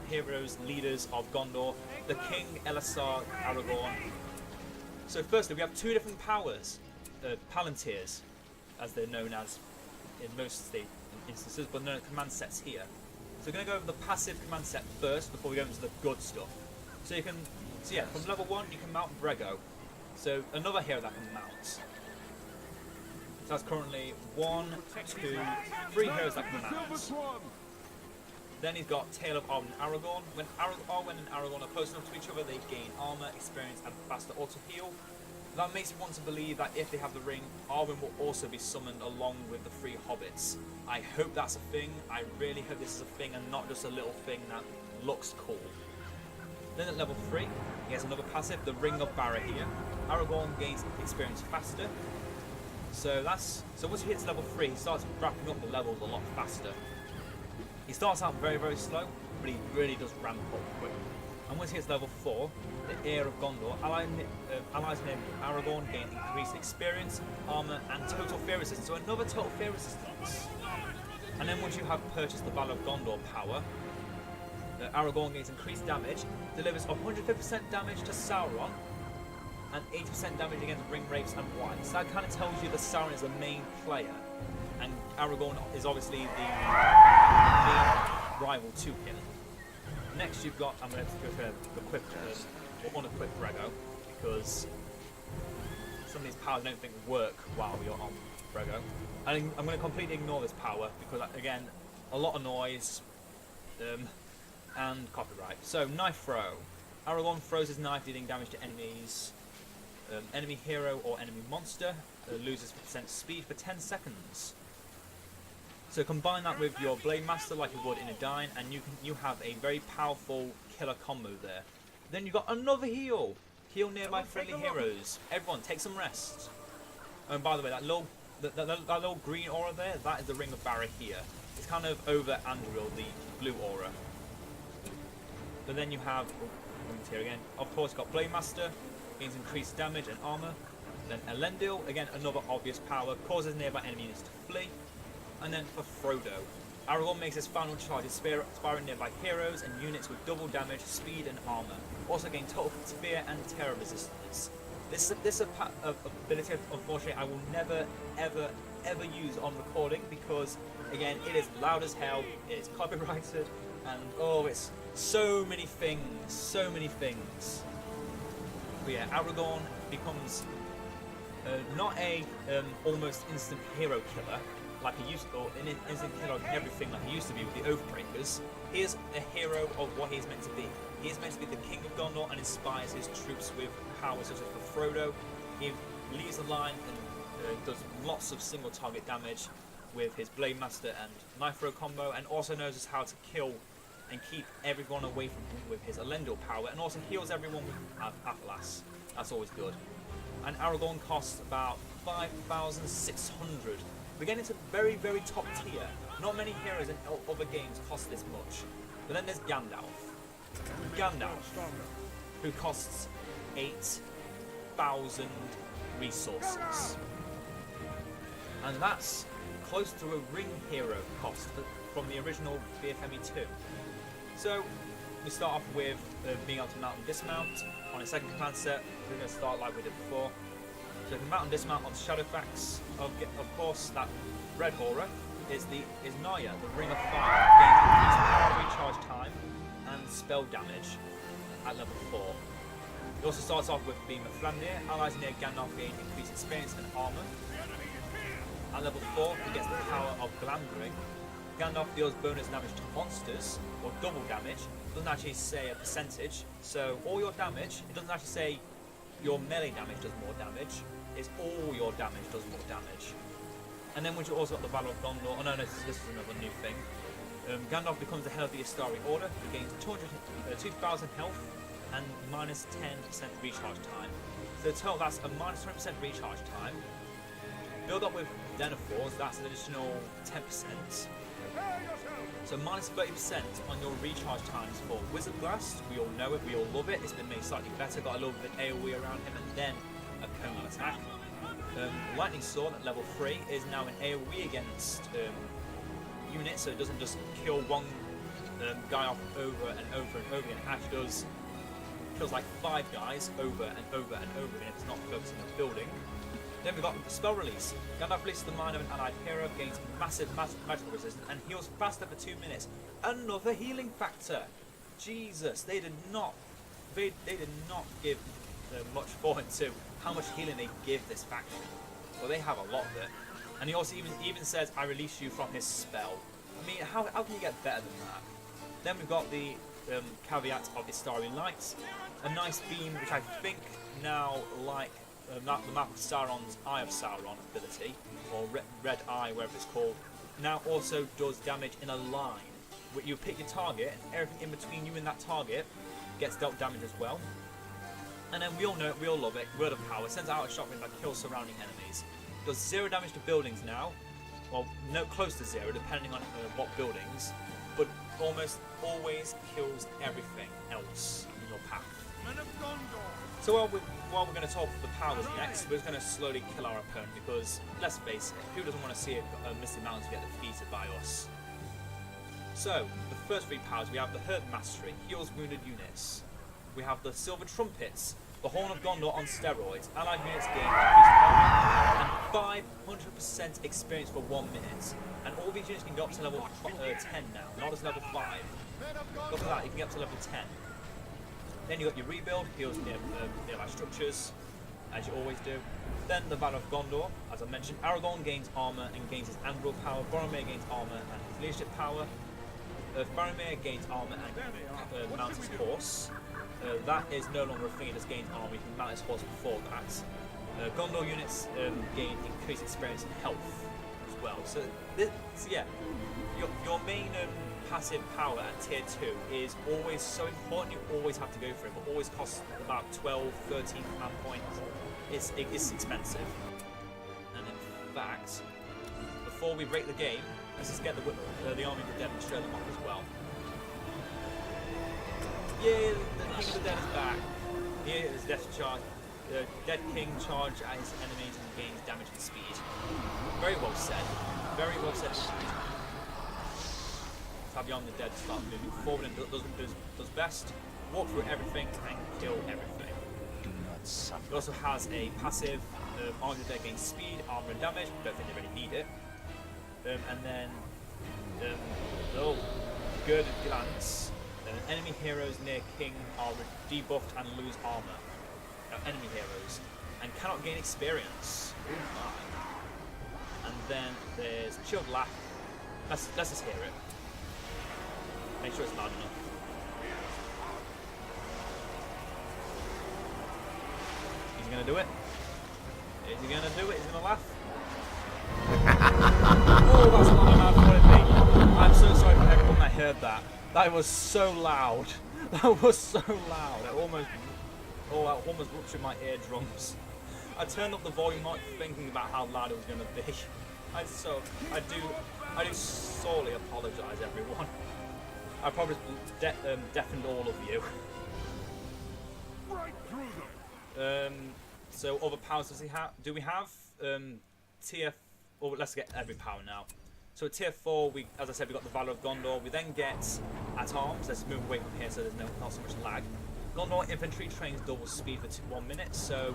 heroes, leaders of Gondor, the King, Elisar, Aragorn. So firstly we have 2 different powers, Palantirs, as they're known as in most instances, but no command sets here. So we're going to go over the passive command set first before we go into the good stuff. So from level 1 you can mount Brego. So another hero that can mount. So that's currently 1, 2, 3 heroes that can mount. Then he's got Tale of Arwen and Aragorn. When Arwen and Aragorn are close enough to each other, they gain armor, experience, and faster auto heal. That makes me want to believe that if they have the ring, Arwen will also be summoned along with the 3 hobbits. I hope that's a thing. I really hope this is a thing and not just a little thing that looks cool. Then at level 3, he has another passive, the Ring of Barahir. Aragorn gains experience faster. So once he hits level 3, he starts wrapping up the levels a lot faster. He starts out very, very slow, but he really does ramp up quick. And once he hits level 4, the Heir of Gondor, allies named Aragorn gain increased experience, armor, and total fear resistance. So another total fear resistance. And then once you have purchased the Battle of Gondor power, Aragorn gains increased damage, delivers 150% damage to Sauron, and 80% damage against ring wraiths and whites. That kind of tells you that Sauron is the main player, and Aragorn is obviously the main rival to him. Next you've got, I'm going to go for equipped or unequipped Brego, because some of these powers I don't think work while you're on Brego. And I'm going to completely ignore this power, because again, a lot of noise, and copyright. So, knife throw. Aragorn throws his knife, dealing damage to enemies. Enemy hero or enemy monster loses % speed for 10 seconds. So combine that with your Blade Master like you would in a Dine, and you have a very powerful killer combo there. Then you've got another heal. Heal nearby friendly heroes. Everyone, take some rest. And by the way, that little green aura there, that is the Ring of Barahir. It's kind of over Anduril, the blue aura. But then you have, here again, of course, got Blade Master, gains increased damage and armor. Then Elendil, again another obvious power, causes nearby enemy units to flee. And then for Frodo, Aragorn makes his final charge, inspiring nearby heroes and units with double damage, speed and armor. Also gain total fear and terror resistance. This ability, unfortunately, I will never, ever, ever use on recording because, again, it is loud as hell, it is copyrighted, and oh, it's so many things, But yeah, Aragorn becomes not a almost instant hero killer like he used to, or an instant killer of everything like he used to be with the Oathbreakers. He is a hero of what he is meant to be. He is meant to be the King of Gondor and inspires his troops with powers such as for Frodo. He leads the line and does lots of single target damage with his Blade Master and Knife Throw combo, and also knows just how to kill and keep everyone away from him with his Elendil power, and also heals everyone with Athelas. That's always good. And Aragorn costs about 5,600. We're getting to very, very top tier. Not many heroes in other games cost this much. But then there's Gandalf, who costs 8,000 resources. And that's close to a ring hero cost from the original BFME 2. So, we start off with being able to mount and dismount. On a second command set, we're going to start like we did before. So we can mount and dismount on Shadowfax. Of course, that red aura is Naya, the Ring of Fire, gains increased power recharge time and spell damage at level 4. It also starts off with Beam of Flamnir. Allies near Gandalf gain increased experience and armor. At level 4, he gets the power of Glamdring. Gandalf deals bonus damage to monsters, or double damage. It doesn't actually say a percentage, so all your damage, it doesn't actually say your melee damage does more damage, it's all your damage does more damage. And then we also got the Battle of Gondor. Oh no, this is another new thing. Gandalf becomes the head of the Istari Order, who gains 2,000 health and minus 10% recharge time. So total that's a minus 20% recharge time. Build up with Denethors, that's an additional 10%. So minus 30% on your recharge times for Wizard Blast. We all know it, we all love it. It's been made slightly better, got a little bit of AoE around him, and then a conal attack. Lightning Sword at level 3 is now an AoE against units, so it doesn't just kill one guy off over and over and over again. It actually kills like 5 guys over and over and over again if it's not focusing on building. Then we've got the spell release. Gandalf releases the mind of an allied hero, gains massive magical resistance, and heals faster for 2 minutes. Another healing factor. Jesus, they did not give much thought into how much healing they give this faction. Well, they have a lot of it. And he also even says, "I release you from his spell." I mean, how can you get better than that? Then we've got the caveat of Istari Lights, a nice beam which I think now like the map of Sauron's Eye of Sauron ability, or Red Eye, whatever it's called, now also does damage in a line. You pick your target, and everything in between you and that target gets dealt damage as well. And then we all know it, we all love it, Word of Power, sends out a shotgun that kills surrounding enemies. Does 0 damage to buildings now, well, no, close to 0 depending on what buildings, but almost always kills everything else in your path. Men of Gondor. So while we're going to talk the powers next, we're just going to slowly kill our opponent because, let's face it, who doesn't want to see a Misty Mountains get defeated by us? So, the first 3 powers, we have the Herd Mastery, heals wounded units. We have the Silver Trumpets, the Horn of Gondor on steroids. Allied units gain increased armor and 500% experience for 1 minute. And all these units can go up to level 10 now, not as level 5. Look at that, you can get up to level 10. Then you got your Rebuild, heals nearby structures, as you always do. Then the Battle of Gondor, as I mentioned, Aragorn gains armor and gains his Anduril power. Boromir gains armor and his leadership power. Boromir gains armor and mounts his horse. That is no longer a thing, it just gains armor, you can mount his horse before that. Gondor units gain increased experience and health as well. So yeah, your main passive power at tier 2 is always so important, you always have to go for it, but always costs about 12, 13 command points. It's expensive. And in fact, before we break the game, let's just get the Army of the Dead and show them off as well. Yeah, the King of the Dead is back. Here is Death Charge. The Dead King charges at his enemies and gains damage and speed. Very well said. Very well said. Beyond the Dead start moving forward and does best. Walk through everything and kill everything. Do not suffer. It also has a passive. Army of the Dead gains speed, armor and damage. Don't think they really need it. And then oh, good glance. Enemy heroes near King are debuffed and lose armor. Enemy heroes and cannot gain experience. Ooh, my. And then there's Chilled Laugh. Let's just hear it. Make sure it's loud enough. He's gonna do it. Is he gonna do it? He's gonna laugh. Oh, that's not how I thought it'd be. I'm so sorry for everyone that heard that. That was so loud. That was so loud. It almost ruptured my eardrums. I turned up the volume up thinking about how loud it was going to be. I do sorely apologise, everyone. I probably deafened all of you. Right through them. So other powers do we have? TF. Well, let's get every power now. So at tier 4, we, as I said, we got the Valor of Gondor. We then get at arms. Let's move away from here so there's not so much lag. Gondor infantry trains double speed for 1 minute, so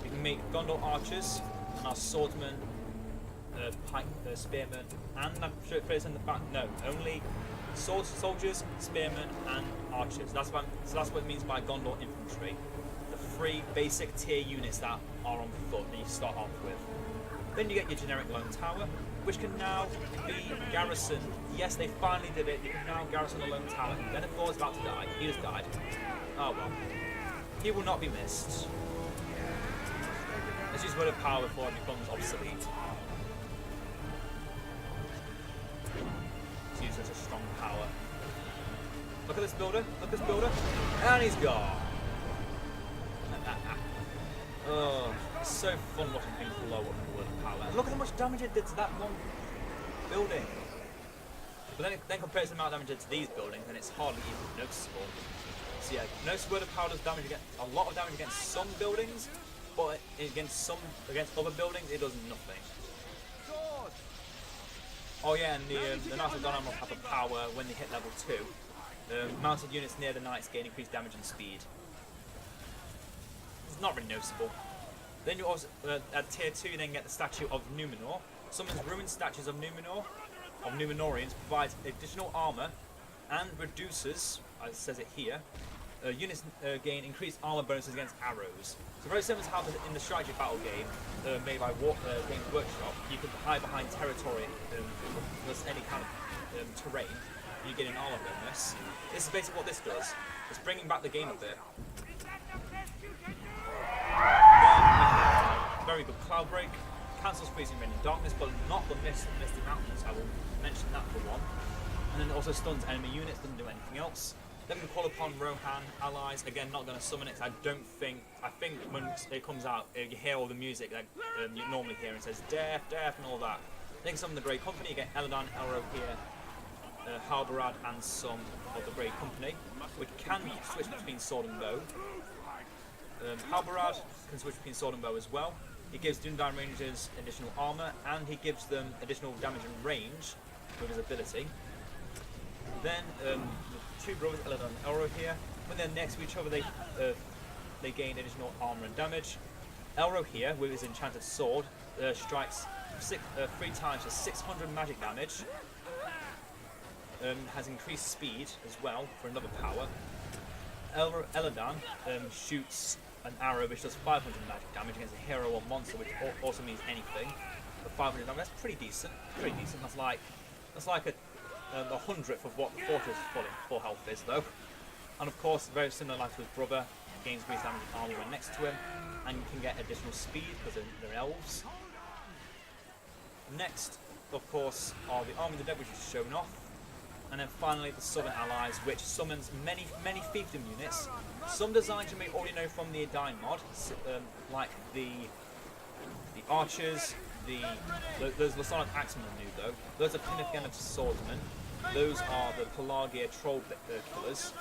we can make Gondor archers and our swordsmen, spearmen, and I'm sure it in the back. No, only soldiers, spearmen, and archers. So that's what it means by Gondor infantry. The 3 basic tier units that are on foot that you start off with. Then you get your generic lone tower, which can now be garrisoned. Yes, they finally did it. You can now garrison a lone tower. Denethor is about to die. He just died. Oh well. He will not be missed. Let's use word of power before it becomes obsolete. Let's use such a strong power. Look at this builder. Look at this builder. And he's gone. Oh, it's so fun watching things blow up with word of power. And look at how much damage it did to that one building. But then compared to the amount of damage it did to these buildings, and it's hardly even noticeable. So yeah, notice word of power does damage against a lot of damage against some buildings, but against other buildings it does nothing. Oh yeah, and the Knights of Gondor have the power when they hit level 2. Mounted units near the knights gain increased damage and speed. It's not really noticeable. Then you also at tier 2 you then get the statue of Numenor. Summons ruined statues of Numenorians, provides additional armor and reduces, as it says it here, units gain increased armor bonuses against arrows. So very similar to how in the strategy battle game made by Games Workshop, you can hide behind territory plus any kind of terrain, and you get an armor bonus. This is basically what this does. It's bringing back the game a bit. Very good cloud break, cancels freezing rain and darkness, but not the misty mountains. I will mention that for one. And then it also stuns enemy units, doesn't do anything else. Then we call upon Rohan allies. Again, not going to summon it. I think when it comes out, you hear all the music like you normally hear, and it says death, death, and all that. Then you summon the Grey Company. You get Elladan, Elro here, Halbarad, and some of the Grey Company, which can switch between sword and bow. Halbarad can switch between sword and bow as well. He gives Dúnedain Rangers additional armor, and he gives them additional damage and range with his ability. Then the 2 brothers, Elladan and Elro here, when they're next to each other, they gain additional armor and damage. Elro here, with his enchanted sword, strikes 3 times for 600 magic damage. Has increased speed as well for another power. Elladan shoots an arrow which does 500 magic damage against a hero or monster, which also means anything. For 500 damage, that's pretty decent. Pretty decent. That's like a hundredth of what the Fortress full health is, though. And of course, very similar like to his brother, gains increased damage and armor when next to him, and can get additional speed because they're elves. Next, of course, are the Army of the Dead, which is shown off. And then finally the Southern Allies, which summons many fiefdom units. Some designs you may already know from the Edain mod, like the archers, those Lasonic Axemen new though. Those are Pinnithgen swordsmen. Those are the Pelargia troll killers.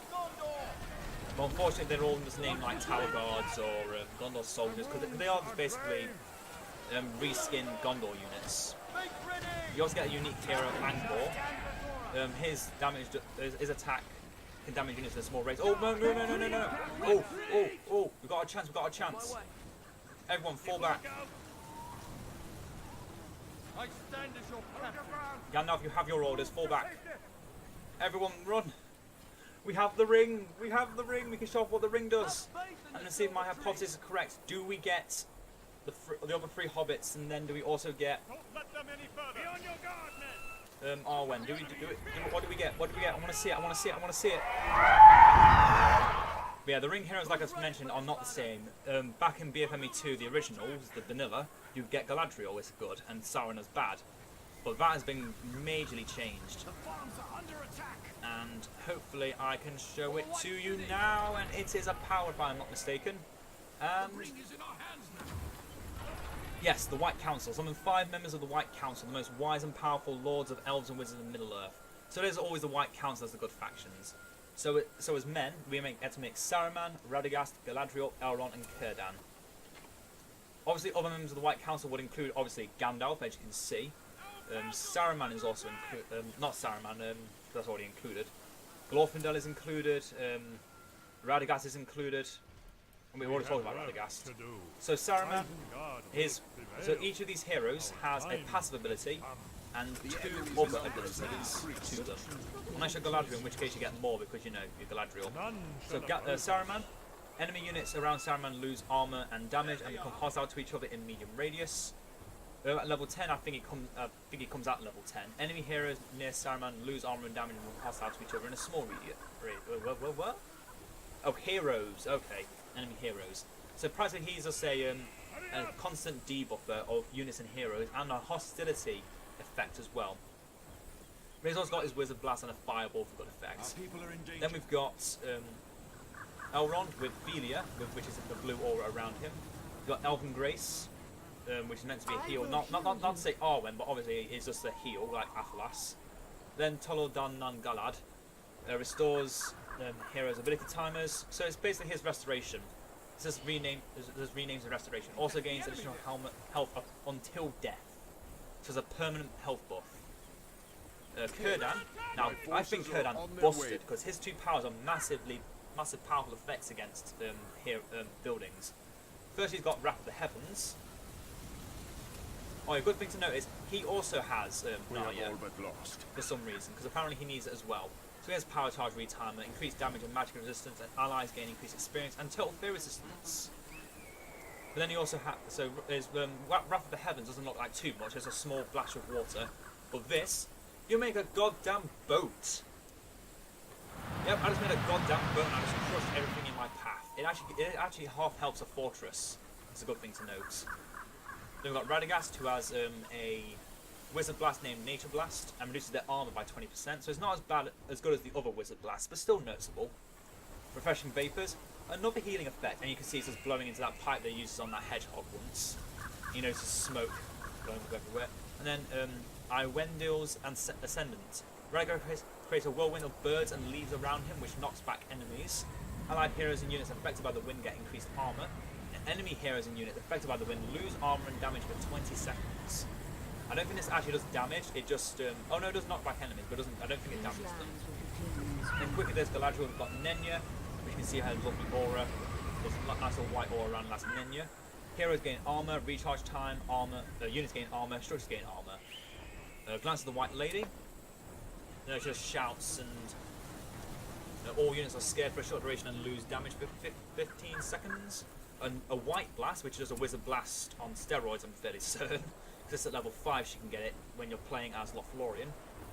But unfortunately they're all just named like Tower Guards or Gondor soldiers, because they are just basically reskinned Gondor units. You also get a unique hero, Angkor. His attack can damage units in a small range. Oh no! Oh! We got a chance! Everyone, fall back. I stand as your captain. Gandalf, you have your orders. Fall back. Everyone, run! We have the ring. We can show off what the ring does. And let's see if my hypothesis is correct. Do we get the other 3 hobbits, and then do we also get? Don't let them any further. Be on your guard, men. Arwen, do it? What do we get? I want to see it. But yeah, the ring heroes, like I mentioned, are not the same. Back in BFME 2, the originals, the vanilla, you get Galadriel is good and Sauron is bad. But that has been majorly changed. The farms are under attack. And hopefully I can show it to you now, and it is a power, if I'm not mistaken. The ring is in our hands now. Yes, the White Council. Summon 5 members of the White Council, the most wise and powerful lords of elves and wizards in Middle-earth. So there's always the White Council as the good factions. So as men, we get to make Saruman, Radagast, Galadriel, Elrond, and Círdan. Obviously, other members of the White Council would include, obviously, Gandalf, as you can see. Saruman is also included. Not Saruman, that's already included. Glorfindel is included. Radagast is included. And we've already talked about Radagast. So Saruman, so each of these heroes has a passive ability and 2 other abilities to them. Unless you're Galadriel, in which case you get more because you know you're Galadriel. So Saruman, enemy units around Saruman lose armor and damage and become hostile to each other in medium radius. At level 10, I think it comes out level 10. Enemy heroes near Saruman lose armor and damage and become hostile to each other in a small radius. What? Oh, heroes. Okay, enemy heroes. So practically he's just a constant debuffer of units and heroes and a hostility effect as well. But he's also got his Wizard Blast and a Fireball for good effects. Then we've got Elrond with Velia, which is the blue aura around him. We've got Elven Grace, which is meant to be a heal. Not to say Arwen, but obviously it's just a heal, like Athalas. Then Tolodan Nan Galad restores heroes' ability timers. So it's basically his restoration. It says renames and restoration. Also gains additional health up until death. So it's a permanent health buff. Círdan. Now I think Círdan busted because his 2 powers are massive powerful effects against buildings. First he's got Wrath of the Heavens. Oh, a good thing to note is he also has Naya for some reason, because apparently he needs it as well. So he has Power Charge Retimer, increased damage and magic resistance, and allies gain increased experience and total fear resistance. But then he also has, so his Wrath of the Heavens doesn't look like too much, there's a small flash of water. But this, you make a goddamn boat. Yep, I just made a goddamn boat and I just crushed everything in my path. It actually half helps a fortress. It's a good thing to note. Then we've got Radagast, who has a Wizard Blast named Nature Blast and reduces their armor by 20%, so it's not as good as the other Wizard Blast, but still noticeable. Refreshing Vapors, another healing effect, and you can see it's just blowing into that pipe they uses on that hedgehog once. You notice smoke blowing everywhere. And then Iwendil's Ascendant. Radagast creates a whirlwind of birds and leaves around him, which knocks back enemies. Allied heroes and units affected by the wind get increased armor. Enemy heroes and units affected by the wind lose armor and damage for 20 seconds. I don't think this actually does damage, it just... oh no, it does knock back enemies, but I don't think it damages them. Then quickly there's Galadriel, we've got Nenya, which you can see her lovely aura. There's a nice little white aura around last Nenya. Heroes gain armor, recharge time, units gain armor, structures gain armor. Glance at the White Lady. She just shouts and... all units are scared for a short duration and lose damage for 15 seconds. A White Blast, which is a Wizard Blast on steroids, I'm fairly certain. Because at level 5 she can get it when you're playing as Lothlorien.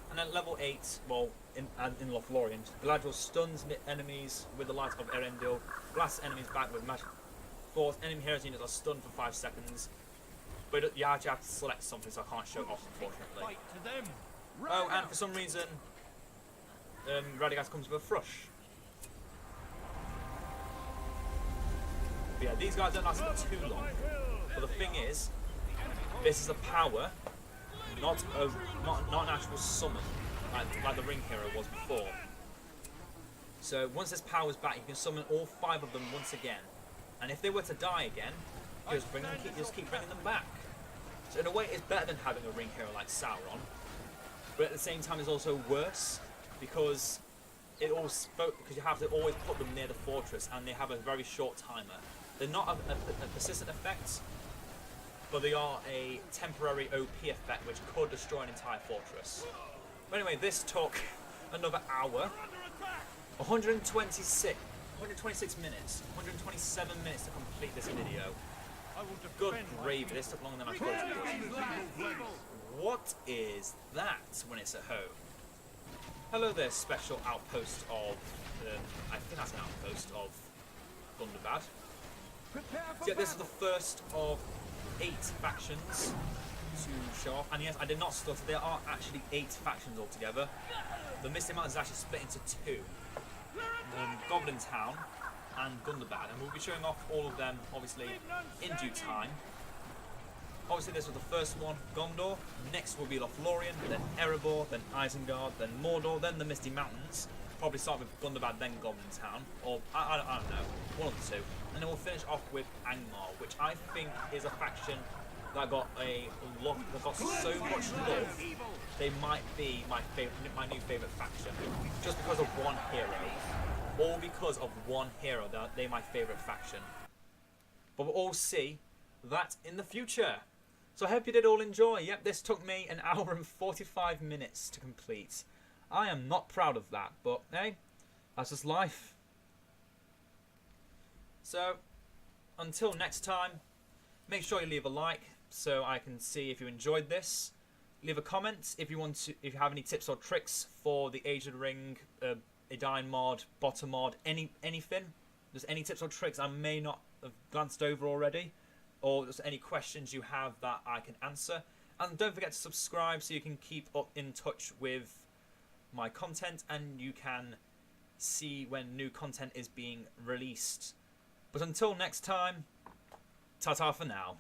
And then level 8, well, in Lothlorien, Galadriel stuns enemies with the light of Erendil, blasts enemies back with magic force. Enemy heroes units are stunned for 5 seconds. But you actually have to select something, so I can't show it off, unfortunately. Oh, and for some reason, Radagast comes with a Thrush. But yeah, these guys don't last for too long. But the thing is, this is a power, not an actual summon, like the Ring Hero was before. So once this power is back, you can summon all 5 of them once again. And if they were to die again, you just keep bringing them back. So in a way, it's better than having a Ring Hero like Sauron. But at the same time, it's also worse because because you have to always put them near the fortress, and they have a very short timer. They're not a persistent effect, but they are a temporary OP effect which could destroy an entire fortress. But anyway, this took another hour, 126 minutes, 127 minutes to complete this video. Good gravy, this took longer than I thought it would. What is that when it's at home? Hello there, special outpost of, I think that's an outpost of Gondor. So yeah, this is the first of 8 factions to show off, and yes, I did not stutter, there are actually 8 factions altogether. The Misty Mountains is actually split into 2, Goblin Town and Gundabad, and we'll be showing off all of them obviously in due time. Obviously this was the first one, Gondor, next will be Lothlorien, then Erebor, then Isengard, then Mordor, then the Misty Mountains. Probably start with Gundabad, then Goblin Town, or I don't know, one of the 2. And then we'll finish off with Angmar, which I think is a faction that got a lot, that got so much love, they might be my new favorite faction, just because of one hero, all because of one hero. That they're my favorite faction. But we'll all see that in the future. So I hope you did all enjoy. Yep, this took me an hour and 45 minutes to complete. I am not proud of that, but hey, that's just life. So, until next time, make sure you leave a like so I can see if you enjoyed this. Leave a comment if you want to, if you have any tips or tricks for the Age of the Ring, Edine mod, BOTTA mod, anything. Just any tips or tricks I may not have glanced over already, or just any questions you have that I can answer. And don't forget to subscribe so you can keep up in touch with my content and you can see when new content is being released. But until next time, ta-ta for now.